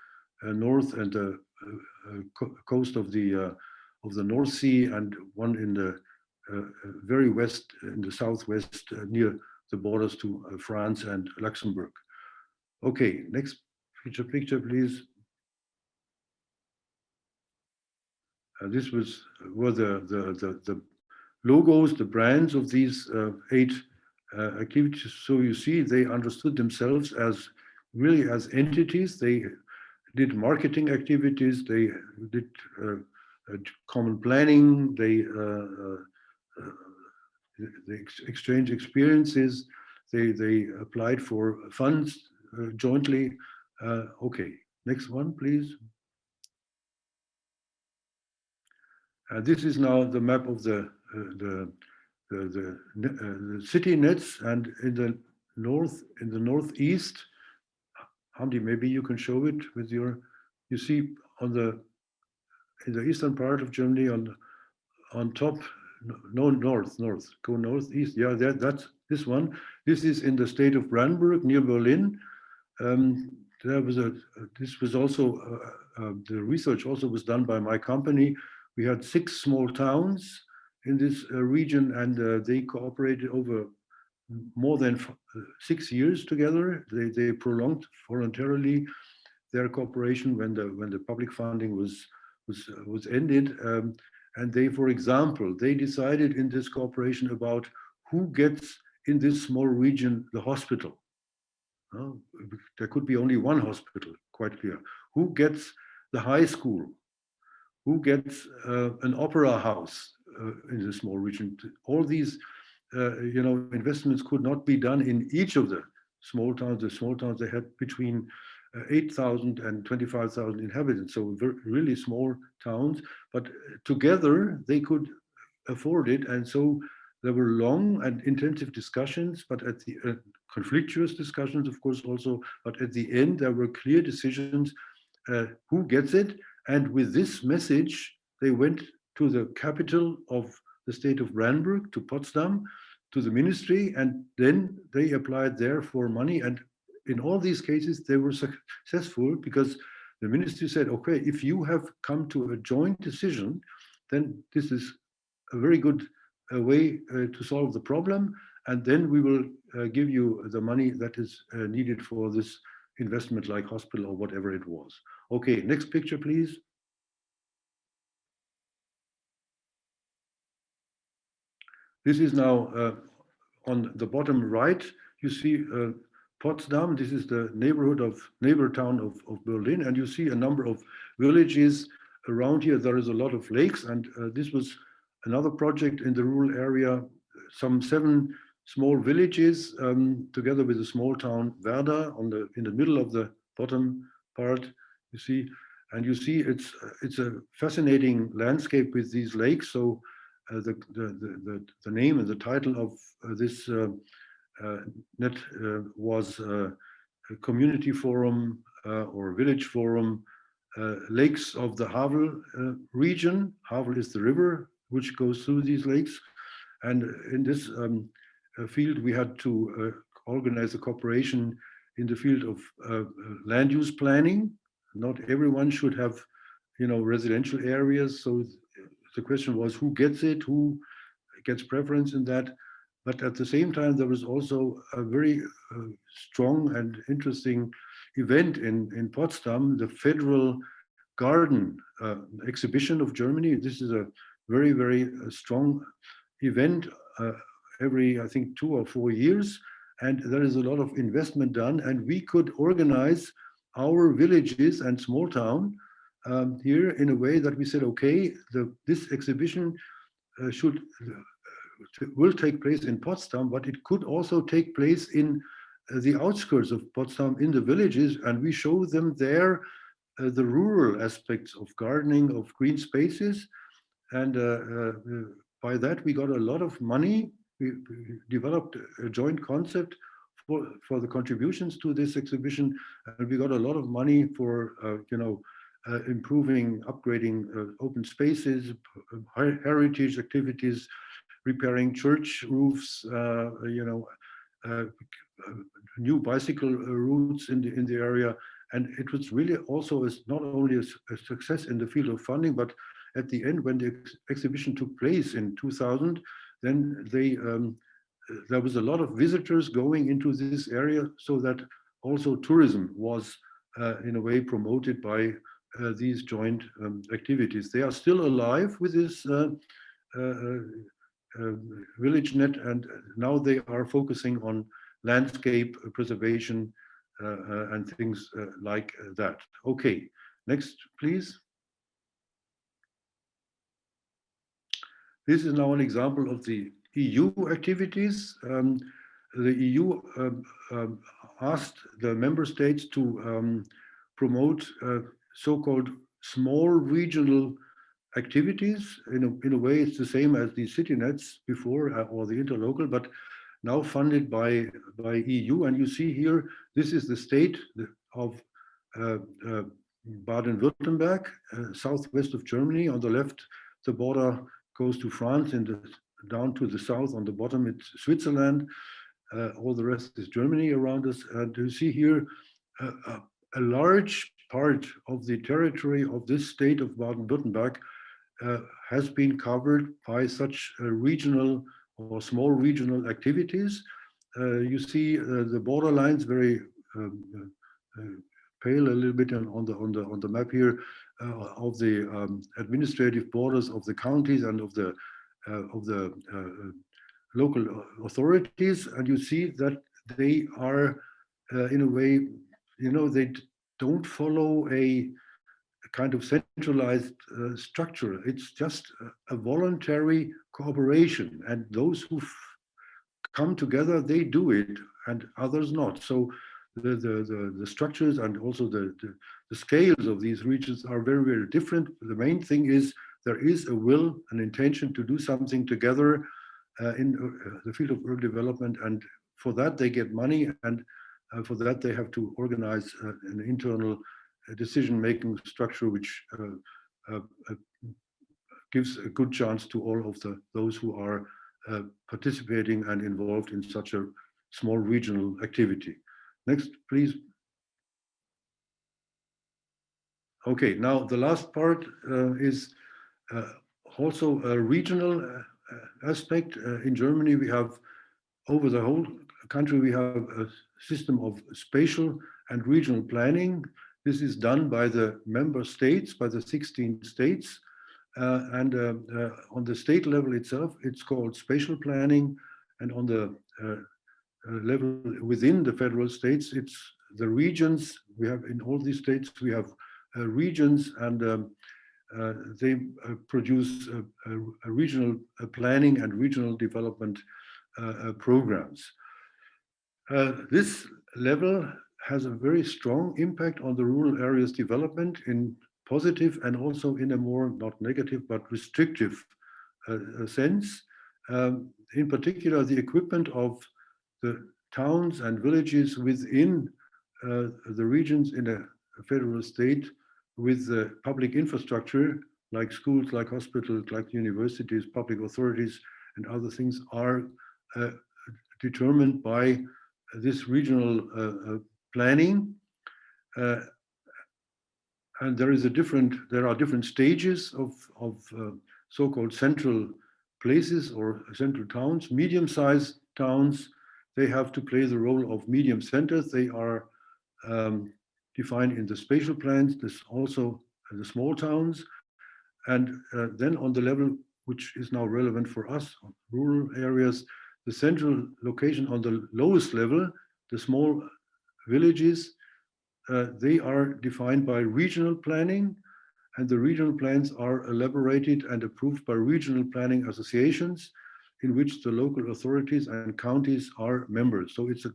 north and the coast of the North Sea, and one in the very west, in the southwest, near the borders to France and Luxembourg. Okay, next picture, please. This were the logos, the brands of these 8 activities. So you see, they understood themselves as really as entities. They did marketing activities. They did common planning. They exchange experiences. They applied for funds jointly. Okay, next one, please. This is now the map of the city nets, and in the northeast. Hamdi, maybe you can show it with your. You see in the eastern part of Germany on top. No, north. Go northeast. Yeah, that's this one. This is in the state of Brandenburg near Berlin. This was also the research also was done by my company. We had 6 small towns in this region, and they cooperated over more than 6 years together. They prolonged voluntarily their cooperation when the public funding was ended. And they, for example, they decided in this cooperation about who gets in this small region the hospital. There could be only one hospital, quite clear. Who gets the high school? Who gets an opera house in the small region? All these, investments could not be done in each of the small towns. The small towns, they had between 8,000 and 25,000 inhabitants, so really small towns. But together they could afford it, and so there were long and intensive discussions, but at the conflictuous discussions, of course, also. But at the end, there were clear decisions: who gets it. And with this message, they went to the capital of the state of Brandenburg, to Potsdam, to the ministry, and then they applied there for money. And in all these cases, they were successful, because the ministry said, okay, if you have come to a joint decision, then this is a very good way to solve the problem. And then we will give you the money that is needed for this investment, like hospital or whatever it was. Okay, next picture, please. This is now on the bottom right. You see Potsdam. This is the neighbor town of Berlin, and you see a number of villages around here. There is a lot of lakes, and this was another project in the rural area. Some 7 small villages together with a small town, Werder, in the middle of the bottom part. You see, and you see it's a fascinating landscape with these lakes. So the name and the title of this net was a community forum or village forum, lakes of the Havel region. Havel is the river which goes through these lakes, and in this field we had to organize a cooperation in the field of land use planning. Not everyone should have, residential areas. So the question was, who gets it? Who gets preference in that? But at the same time, there was also a very strong and interesting event in Potsdam, the Federal Garden Exhibition of Germany. This is a very, very strong event every, I think, 2 or 4 years. And there is a lot of investment done. And we could organize our villages and small town here in a way that we said, okay, this exhibition will take place in Potsdam, but it could also take place in the outskirts of Potsdam, in the villages, and we show them there the rural aspects of gardening, of green spaces. And by that, we got a lot of money. We developed a joint concept for the contributions to this exhibition, and we got a lot of money for improving, upgrading open spaces, heritage activities, repairing church roofs, new bicycle routes in the area. And it was really also not only a success in the field of funding, but at the end, when the exhibition took place in 2000, then there was a lot of visitors going into this area, so that also tourism was in a way promoted by these joint activities. They are still alive with this village net, and now they are focusing on landscape preservation and things like that. Okay, next, please. This is now an example of the EU activities. The EU asked the member states to promote so-called small regional activities. In a way, it's the same as the city nets before, or the interlocal, but now funded by EU. And you see here, this is the state of Baden-Württemberg, southwest of Germany. On the left, the border goes to France, and down to the south on the bottom, it's Switzerland. All the rest is Germany around us. And you see here a large part of the territory of this state of Baden-Württemberg has been covered by such regional or small regional activities. You see the borderlines very pale a little bit on the map here of the administrative borders of the counties and of the local authorities, and you see that they are in a way, they don't follow a kind of centralized structure. It's just a voluntary cooperation, and those who come together, they do it, and others not. So the structures and also the scales of these regions are very, very different. The main thing is there is a will, an intention to do something together in the field of urban development, and for that they get money, and for that they have to organize an internal decision-making structure which gives a good chance to all of those who are participating and involved in such a small regional activity. Next, please. Okay, now the last part is also a regional aspect. In Germany, we have, over the whole country, we have a system of spatial and regional planning. This is done by the member states, by the 16 states. And on the state level itself, it's called spatial planning. And on the level within the federal states, it's the regions. We have, in all these states, we have regions, and they produce a regional planning and regional development programs. This level has a very strong impact on the rural areas development in positive and also in a more, not negative, but restrictive sense. In particular, the equipment of the towns and villages within the regions in a federal state with public infrastructure like schools, like hospitals, like universities, public authorities, and other things are determined by this regional planning. And there are different stages of so-called central places or central towns. Medium-sized towns, they have to play the role of medium centers. They are defined in the spatial plans. There's also the small towns. And then on the level, which is now relevant for us, rural areas, the central location on the lowest level, the small villages, they are defined by regional planning, and the regional plans are elaborated and approved by regional planning associations in which the local authorities and counties are members. So it's,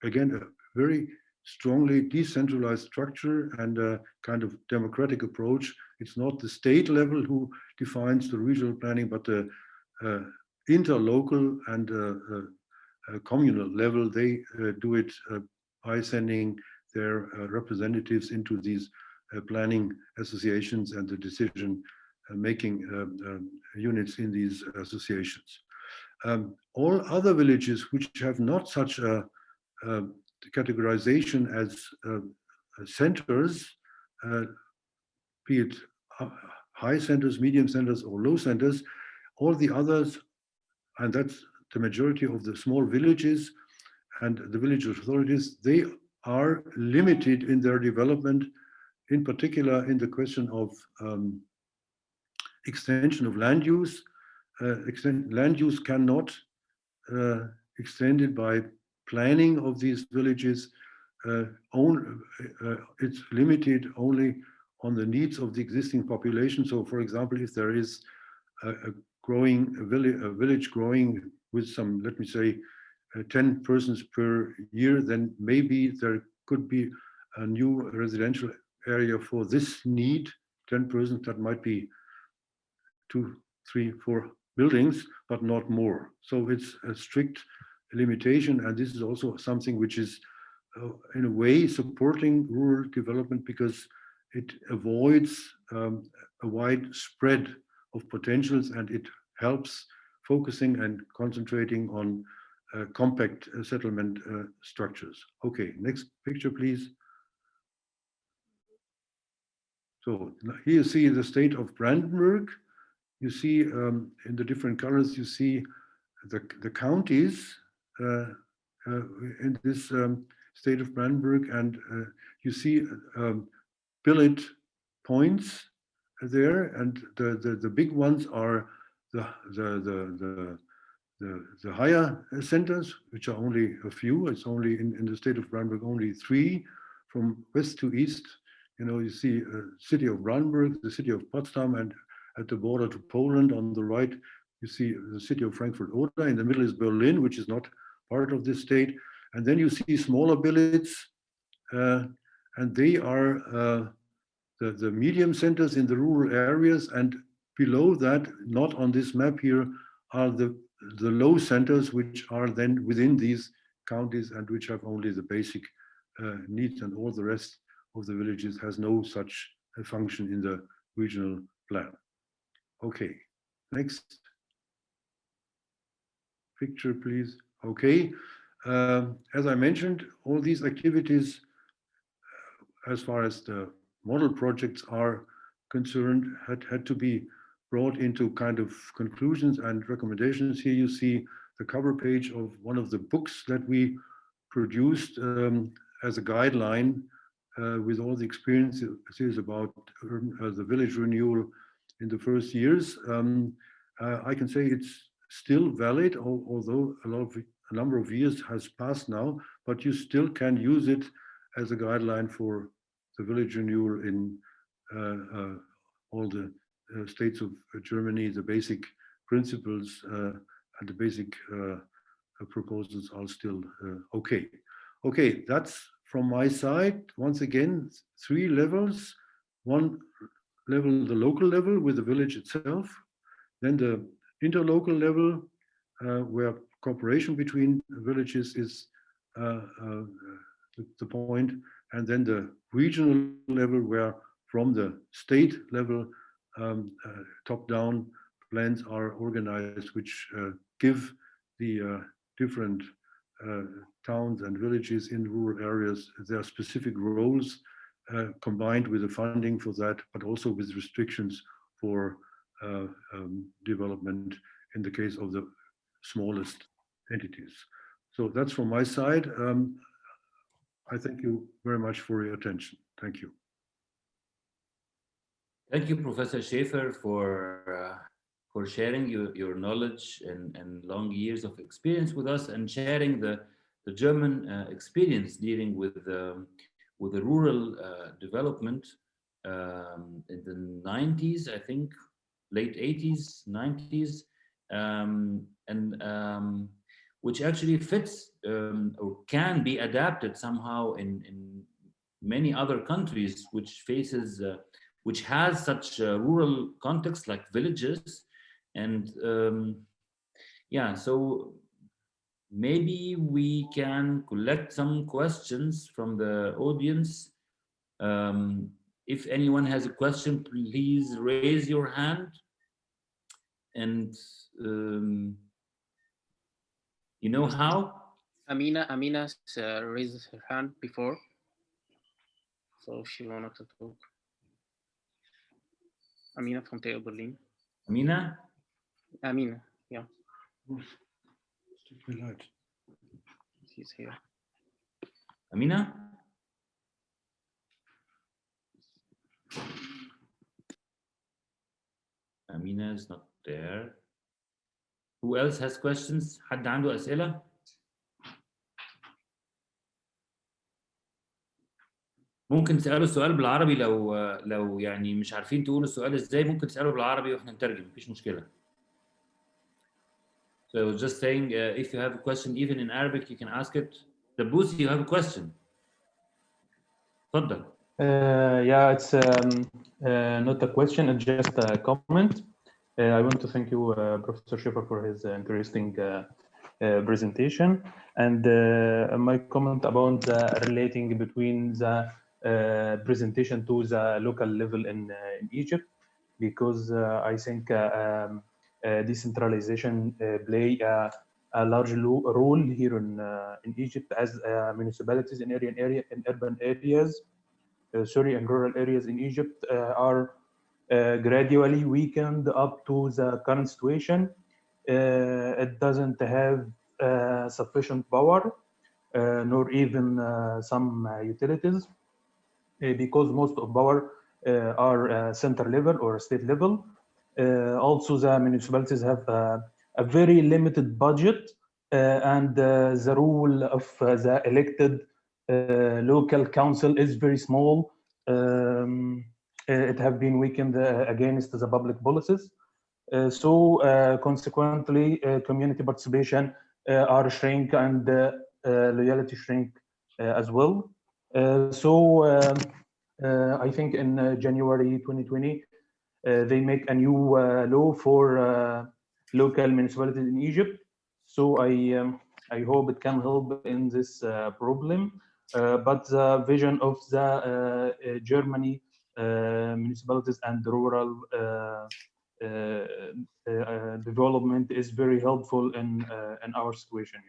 again, a very strongly decentralized structure and a kind of democratic approach. It's not the state level who defines the regional planning, but the interlocal and communal level. They do it by sending their representatives into these planning associations and the decision making units in these associations. All other villages which have not such a categorization as centers, be it high centers, medium centers, or low centers, all the others, and that's the majority of the small villages and the village authorities, they are limited in their development, in particular in the question of extension of land use. Land use cannot extend it by planning of these villages. It's limited only on the needs of the existing population. So, for example, if there is a village growing with some, let me say, 10 persons per year, then maybe there could be a new residential area for this need, 10 persons. That might be 2, 3, 4 buildings, but not more. So it's a strict limitation, and this is also something which is in a way supporting rural development, because it avoids a wide spread of potentials, and it helps focusing and concentrating on compact settlement structures. Okay, next picture, please. So here you see the state of Brandenburg. You see in the different colors, you see the counties in this state of Brandenburg, and you see billet points there, and the big ones are the higher centers, which are only a few. It's only in the state of Brandenburg only 3 from west to east. You know, you see city of Brandenburg, the city of Potsdam, and at the border to Poland on the right, you see the city of Frankfurt-Oder. In the middle is Berlin, which is not part of this state. And then you see smaller billets, and they are the medium centers in the rural areas. And below that, not on this map here, are the low centers, which are then within these counties and which have only the basic needs, and all the rest of the villages has no such function in the regional plan. Okay, next picture, please. Okay, as I mentioned, all these activities, as far as the model projects are concerned, had to be brought into kind of conclusions and recommendations. Here you see the cover page of one of the books that we produced as a guideline with all the experiences about the village renewal in the first years. I can say it's still valid, although a number of years has passed now, but you still can use it as a guideline for the village renewal in all the states of Germany. The basic principles and the basic proposals are still okay. Okay, that's from my side. Once again, 3 levels. One level, the local level with the village itself, then the interlocal level where cooperation between villages is the point, and then the regional level where from the state level top-down plans are organized, which give the different towns and villages in rural areas their specific roles, combined with the funding for that, but also with restrictions for development in the case of the smallest entities. So that's from my side. I thank you very much for your attention. Thank you. Thank you, Professor Schäfer, for sharing your knowledge and long years of experience with us, and sharing the German experience dealing with the rural development in the 90s, I think, late 80s, 90s. which actually fits or can be adapted somehow in many other countries which faces which has such rural context like villages. And yeah, so maybe we can collect some questions from the audience. If anyone has a question, please raise your hand. And you know how? Amina's raised her hand before, so she wanted to talk. Amina from TU Berlin. Amina? Amina, yeah, Tut mir leid. she's here. Amina? Amina is not there. Who else has questions? حد عنده أسئلة؟ ممكن تسألوا السؤال بالعربي لو يعني مش عارفين تقولوا السؤال ازاي، ممكن تسألوا بالعربي واحنا نترجم، مفيش مشكلة. So I was just saying, if you have a question even in Arabic, you can ask it. The booth, you have a question. تفضل. Yeah, it's not a question, it's just a comment. I want to thank you, Professor Schäfer, for his interesting presentation. And my comment about the relating between the presentation to the local level in Egypt, because I think decentralization play a large role here in Egypt, as municipalities in urban areas, in rural areas in Egypt are gradually weakened up to the current situation. It doesn't have sufficient power, nor even some utilities, because most of power are center level or state level. Also, the municipalities have a very limited budget, and the role of the elected local council is very small. It have been weakened against the public policies. So consequently, community participation are shrink and loyalty shrink as well. I think in January 2020, they make a new law for local municipalities in Egypt. So I hope it can help in this problem. But the vision of the Germany municipalities and rural development is very helpful in our situation.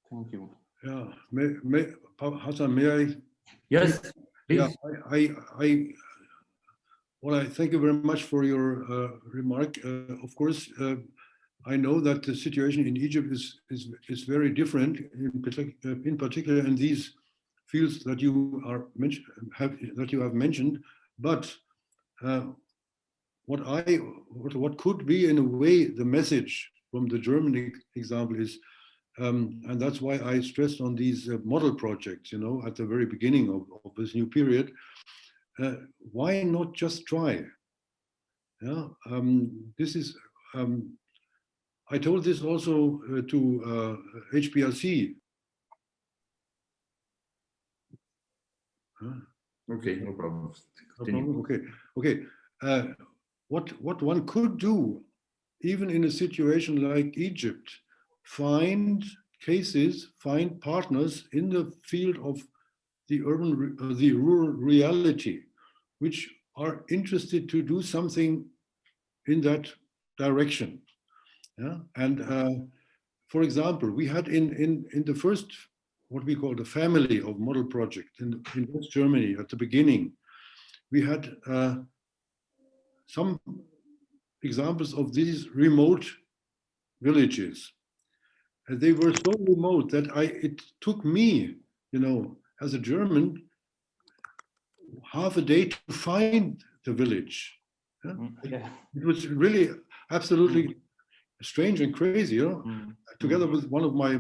Thank you. Yeah, Hassan, may I? Yes, please. Yeah, well, I thank you very much for your remark. Of course, I know that the situation in Egypt is very different, in particular in these fields that you have mentioned. But what could be in a way the message from the German example is, and that's why I stressed on these model projects, at the very beginning of this new period. Why not just try? Yeah, this is. I told this also to HPLC. Okay, no problem. Okay. What one could do, even in a situation like Egypt, find partners in the field of the rural reality, which are interested to do something in that direction. Yeah, and for example, we had in the first, what we call the family of model project in West Germany at the beginning, we had some examples of these remote villages. And they were so remote that it took me, as a German, half a day to find the village. Yeah? It was really absolutely strange and crazy, Together with one of my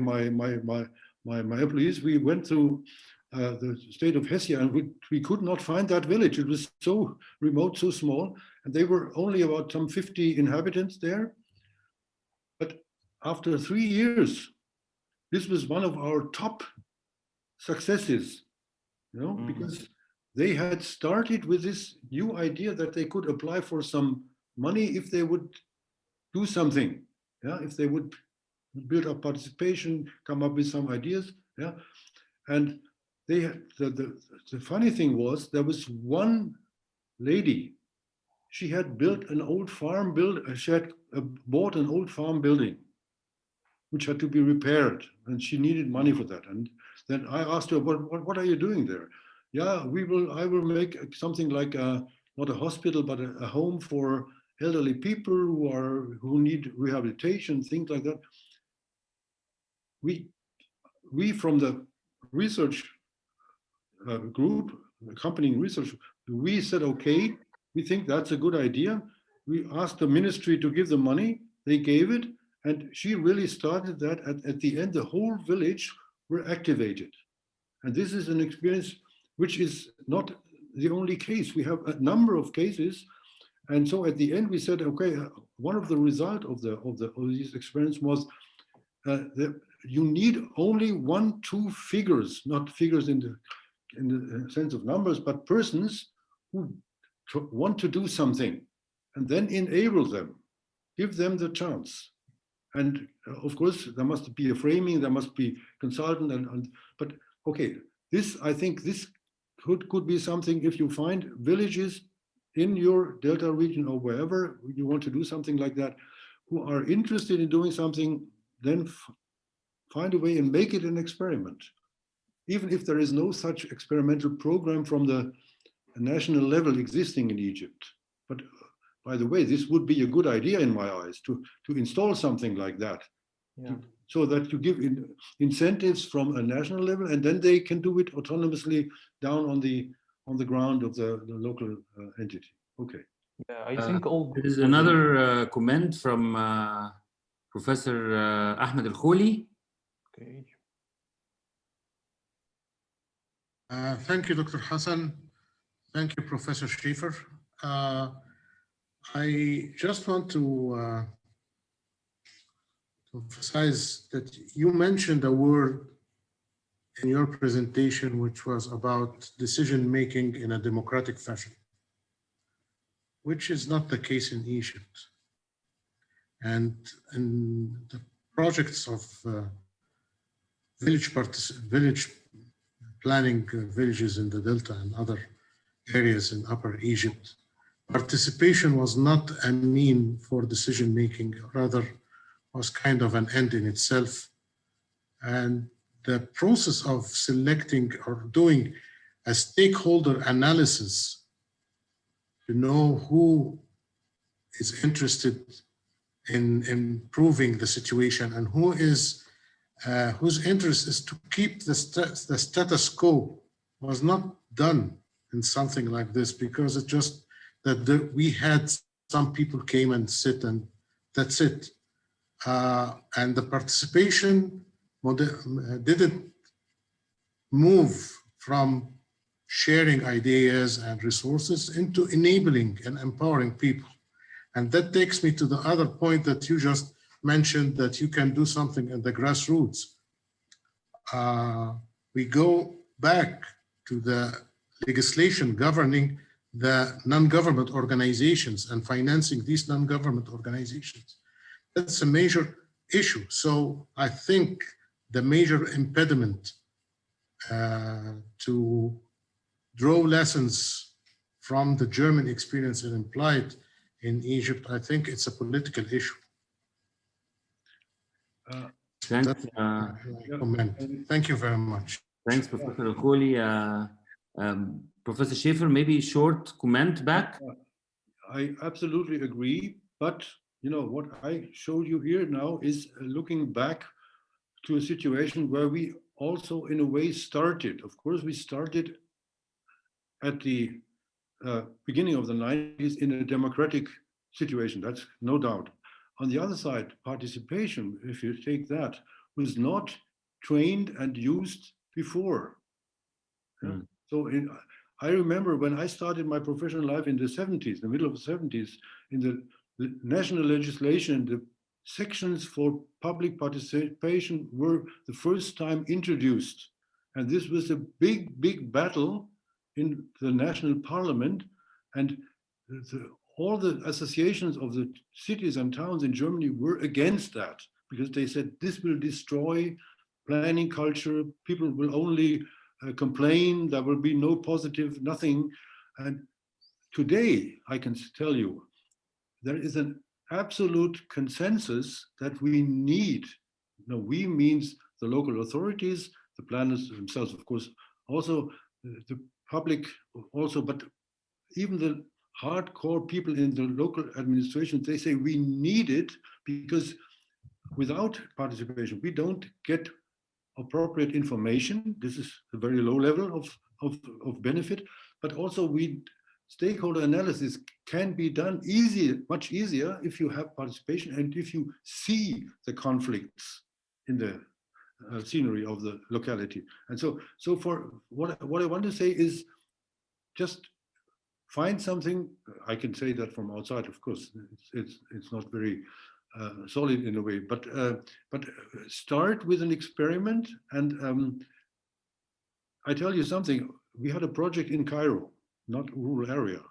employees, we went to the state of Hesse, and we could not find that village. It was so remote, so small, and they were only about some 50 inhabitants there. after 3 years, this was one of our top successes, you know, because they had started with this new idea that they could apply for some money if they would do something, yeah, if they would build up participation, come up with some ideas, yeah, and they had, the funny thing was there was one lady, she had built an old farm she had bought an old farm building which had to be repaired, and she needed money for that. And then I asked her, what are you doing there? Yeah, I will make something like not a hospital, but a home for elderly people who need rehabilitation, things like that. We from the research group, accompanying research, we said, okay, we think that's a good idea. We asked the ministry to give the money, they gave it, and she really started that. At the end, the whole village were activated. And this is an experience which is not the only case. We have a number of cases. And so at the end, we said, okay, one of the results of this experience was that you need only 1-2 figures, not figures in the sense of numbers, but persons who want to do something, and then enable them, give them the chance. And of course, there must be a framing, there must be consultant, but okay, I think this could be something. If you find villages in your Delta region or wherever you want to do something like that, who are interested in doing something, then find a way and make it an experiment. Even if there is no such experimental program from the national level existing in Egypt. But by the way, this would be a good idea in my eyes to install something like that, yeah, so that you give incentives from a national level, and then they can do it autonomously down on the ground of the local entity. Okay. Yeah, I think all. There is another comment from Professor Ahmed Al-Kholi. Okay. Thank you, Dr. Hassan. Thank you, Professor Schäfer. I just want to emphasize that you mentioned a word in your presentation, which was about decision-making in a democratic fashion, which is not the case in Egypt. And the projects of village planning villages in the Delta and other areas in Upper Egypt, participation was not a mean for decision-making, rather was kind of an end in itself. And the process of selecting or doing a stakeholder analysis to know who is interested in improving the situation and who is whose interest is to keep the status quo was not done in something like this, because it just that we had some people came and sit and that's it. And the participation didn't move from sharing ideas and resources into enabling and empowering people. And that takes me to the other point that you just mentioned, that you can do something at the grassroots. We go back to the legislation governing the non-government organizations and financing these non-government organizations. That's a major issue. So I think the major impediment to draw lessons from the German experience and applied in Egypt, I think it's a political issue. Thanks. Thank you very much. Thanks, Professor Al-Kholi. Professor Schäfer, maybe short comment back? I absolutely agree, but you know what I showed you here now is looking back to a situation where we also in a way started. Of course, we started at the beginning of the 90s in a democratic situation, that's no doubt. On the other side, participation, if you take that, was not trained and used before. Mm. So I remember when I started my professional life in the 70s, the middle of the 70s, in the national legislation, the sections for public participation were the first time introduced. And this was a big, big battle in the national parliament. And all the associations of the cities and towns in Germany were against that, because they said this will destroy planning culture. People will only complain. There will be no positive, nothing. And today, I can tell you, there is an absolute consensus that we need. We means the local authorities, the planners themselves, of course, also the public, also, but even the hardcore people in the local administration, they say we need it, because without participation, we don't get appropriate information. This is a very low level of benefit, but also stakeholder analysis can be done much easier if you have participation and if you see the conflicts in the scenery of the locality. And so for what I want to say is just find something. I can say that from outside, of course, it's not very solid in a way, but start with an experiment. And I tell you something, we had a project in Cairo, not rural area,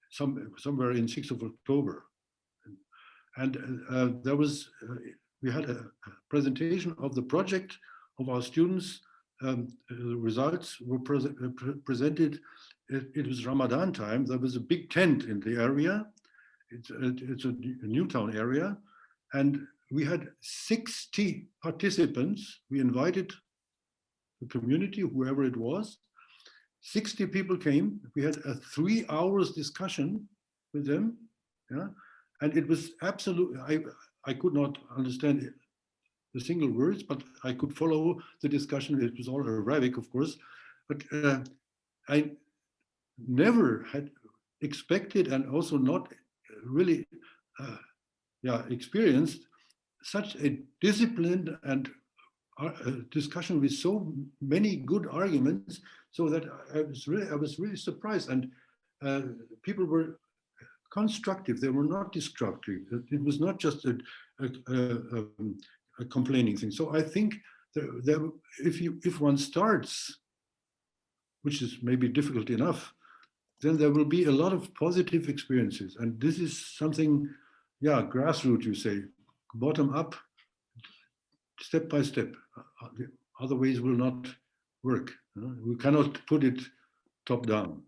somewhere in 6th of October. And we had a presentation of the project of our students. The results were presented. It was Ramadan time. There was a big tent in the area. It's a new town area. And we had 60 participants. We invited the community, whoever it was. 60 people came. We had a 3 hours discussion with them. Yeah. And it was absolutely, I could not understand the single words, but I could follow the discussion. It was all Arabic, of course. But I never had expected, and also not really experienced, such a disciplined and discussion with so many good arguments, so that I was really surprised. And people were constructive. They were not destructive. It was not just a complaining thing. So I think if one starts, which is maybe difficult enough, then there will be a lot of positive experiences. And this is something, grassroots, you say, bottom up, step by step. Other ways will not work. We cannot put it top down.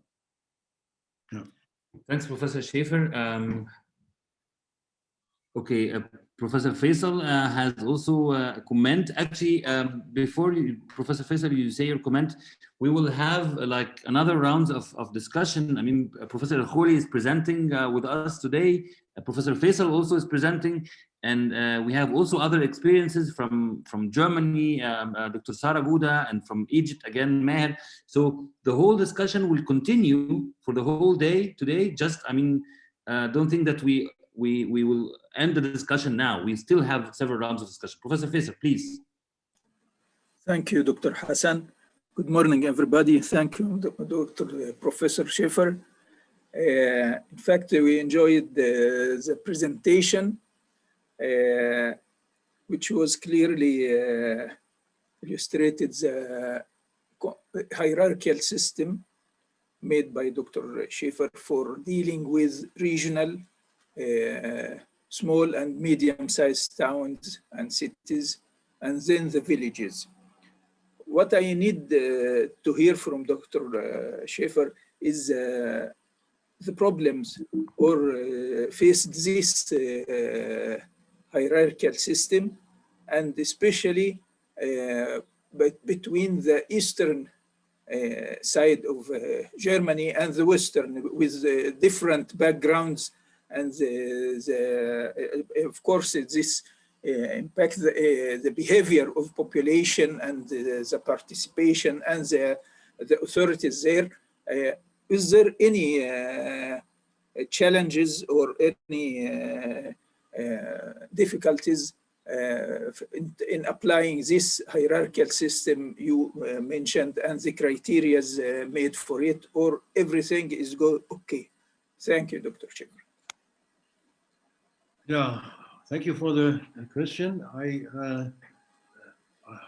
Yeah. Thanks, Professor Schäfer. Okay, Professor Faisal has also a comment. Actually, before Professor Faisal, you say your comment, we will have like another rounds of discussion. I mean, Professor Khoury is presenting with us today. Professor Faisal also is presenting, and we have also other experiences from Germany, Dr. Sarah Gouda, and from Egypt again, Meher. So the whole discussion will continue for the whole day today. Just, I mean, don't think that we will end the discussion now. We still have several rounds of discussion. Professor Faisal, please. Thank you, Dr. Hassan. Good morning, everybody. Thank you, Dr. Professor Schäfer. In fact, we enjoyed the presentation, which was clearly illustrated the hierarchical system made by Dr. Schäfer for dealing with regional, small and medium-sized towns and cities, and then the villages. What I need to hear from Dr. Schäfer is the problems or faced this hierarchical system, and especially between the eastern side of Germany and the western, with different backgrounds, and of course this impacts the behavior of population and the participation and the authorities there. Is there any challenges or any difficulties in applying this hierarchical system you mentioned and the criteria made for it, or everything is okay? Thank you, Dr. Schäfer. Yeah, Thank you for the question.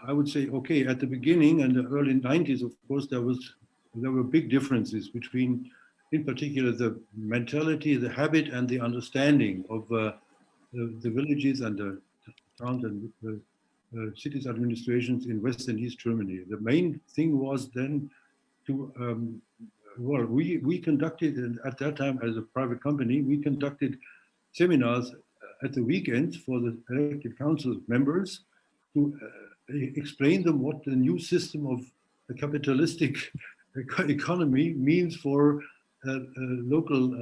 I would say, okay, at the beginning and the early 90s, of course, there were big differences between, in particular, the mentality, the habit, and the understanding of the villages and the towns and the cities administrations in West and East Germany. The main thing was then to, well, we conducted, and at that time as a private company, we conducted seminars at the weekends for the elected council members to explain them what the new system of the capitalistic economy means for local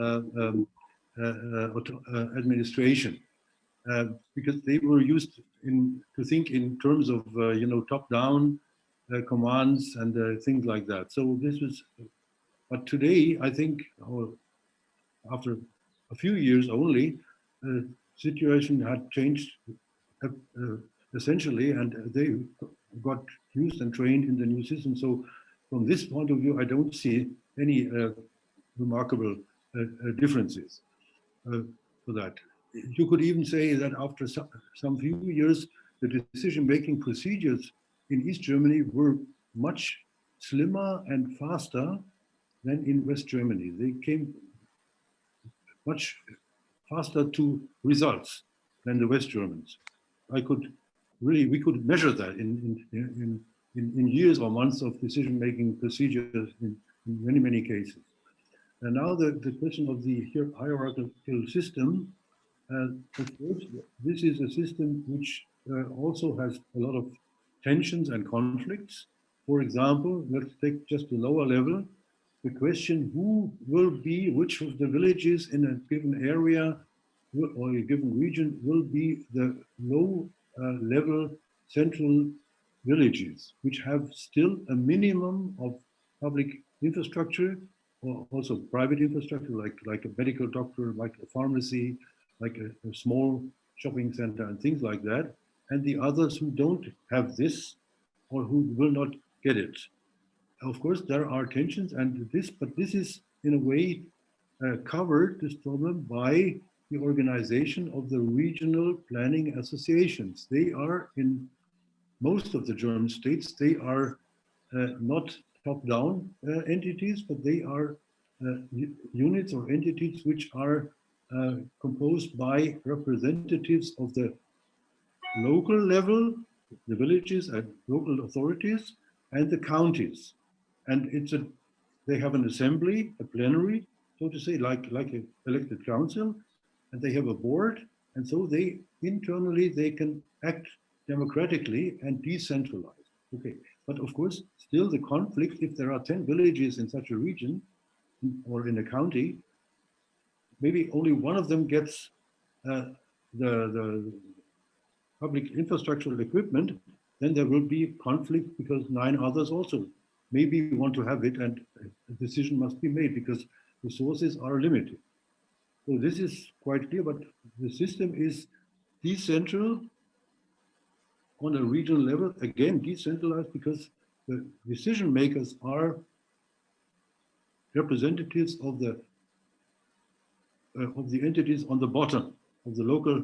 administration. Because they were used to think in terms of top-down commands and things like that. So this was, but today I think, after a few years only, the situation had changed essentially, and they got used and trained in the new system. So from this point of view, I don't see any remarkable differences for that. You could even say that after some few years, the decision-making procedures in East Germany were much slimmer and faster than in West Germany. They came much faster to results than the West Germans. We could measure that in years or months of decision-making procedures in many cases. And now the question of the hierarchical system, of course, this is a system which also has a lot of tensions and conflicts. For example, let's take just the lower level, the question who will be, which of the villages in a given area or a given region will be the low level central villages, which have still a minimum of public infrastructure, or also private infrastructure, like a medical doctor, like a pharmacy, like a small shopping center and things like that, and the others who don't have this or who will not get it. Of course, there are tensions, but this is in a way covered, this problem, by the organization of the regional planning associations. They are in most of the German states, they are not top-down entities, but they are units or entities which are composed by representatives of the local level, the villages and local authorities, and the counties. And they have an assembly, a plenary, so to say, like an elected council, and they have a board, and so internally they can act democratically and decentralized. Okay, but of course, still the conflict, if there are 10 villages in such a region or in a county, maybe only one of them gets the public infrastructural equipment, then there will be conflict because 9 others also maybe want to have it, and a decision must be made because resources are limited. So this is quite clear, but the system is decentral on a regional level, again, decentralized because the decision makers are representatives of the entities on the bottom of the local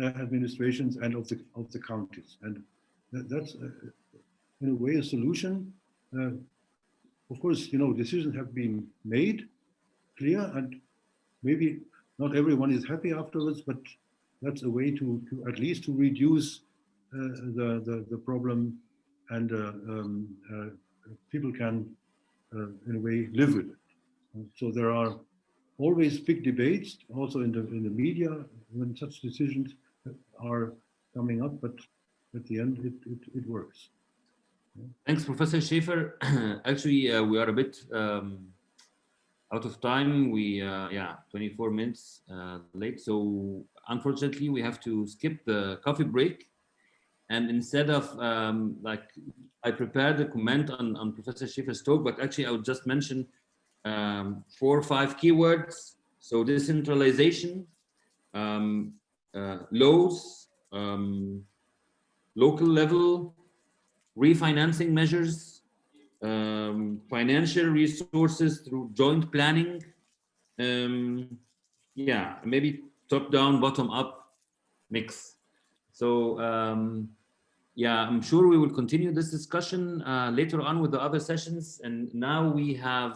administrations and of the counties, and that's in a way a solution. Of course, decisions have been made clear, and maybe not everyone is happy afterwards, but that's a way to at least to reduce the problem, and people can in a way live with it. So there are always big debates also in the media when such decisions are coming up, but at the end it works. Thanks, Professor Schäfer. Actually, we are a bit out of time. We 24 minutes late, so unfortunately we have to skip the coffee break. And instead of I prepared a comment on Professor Schäfer's talk, but actually I would just mention 4 or 5 keywords. So decentralization, laws, local level, refinancing measures, financial resources through joint planning, maybe top down, bottom up, mix. So yeah, I'm sure we will continue this discussion later on with the other sessions. And now we have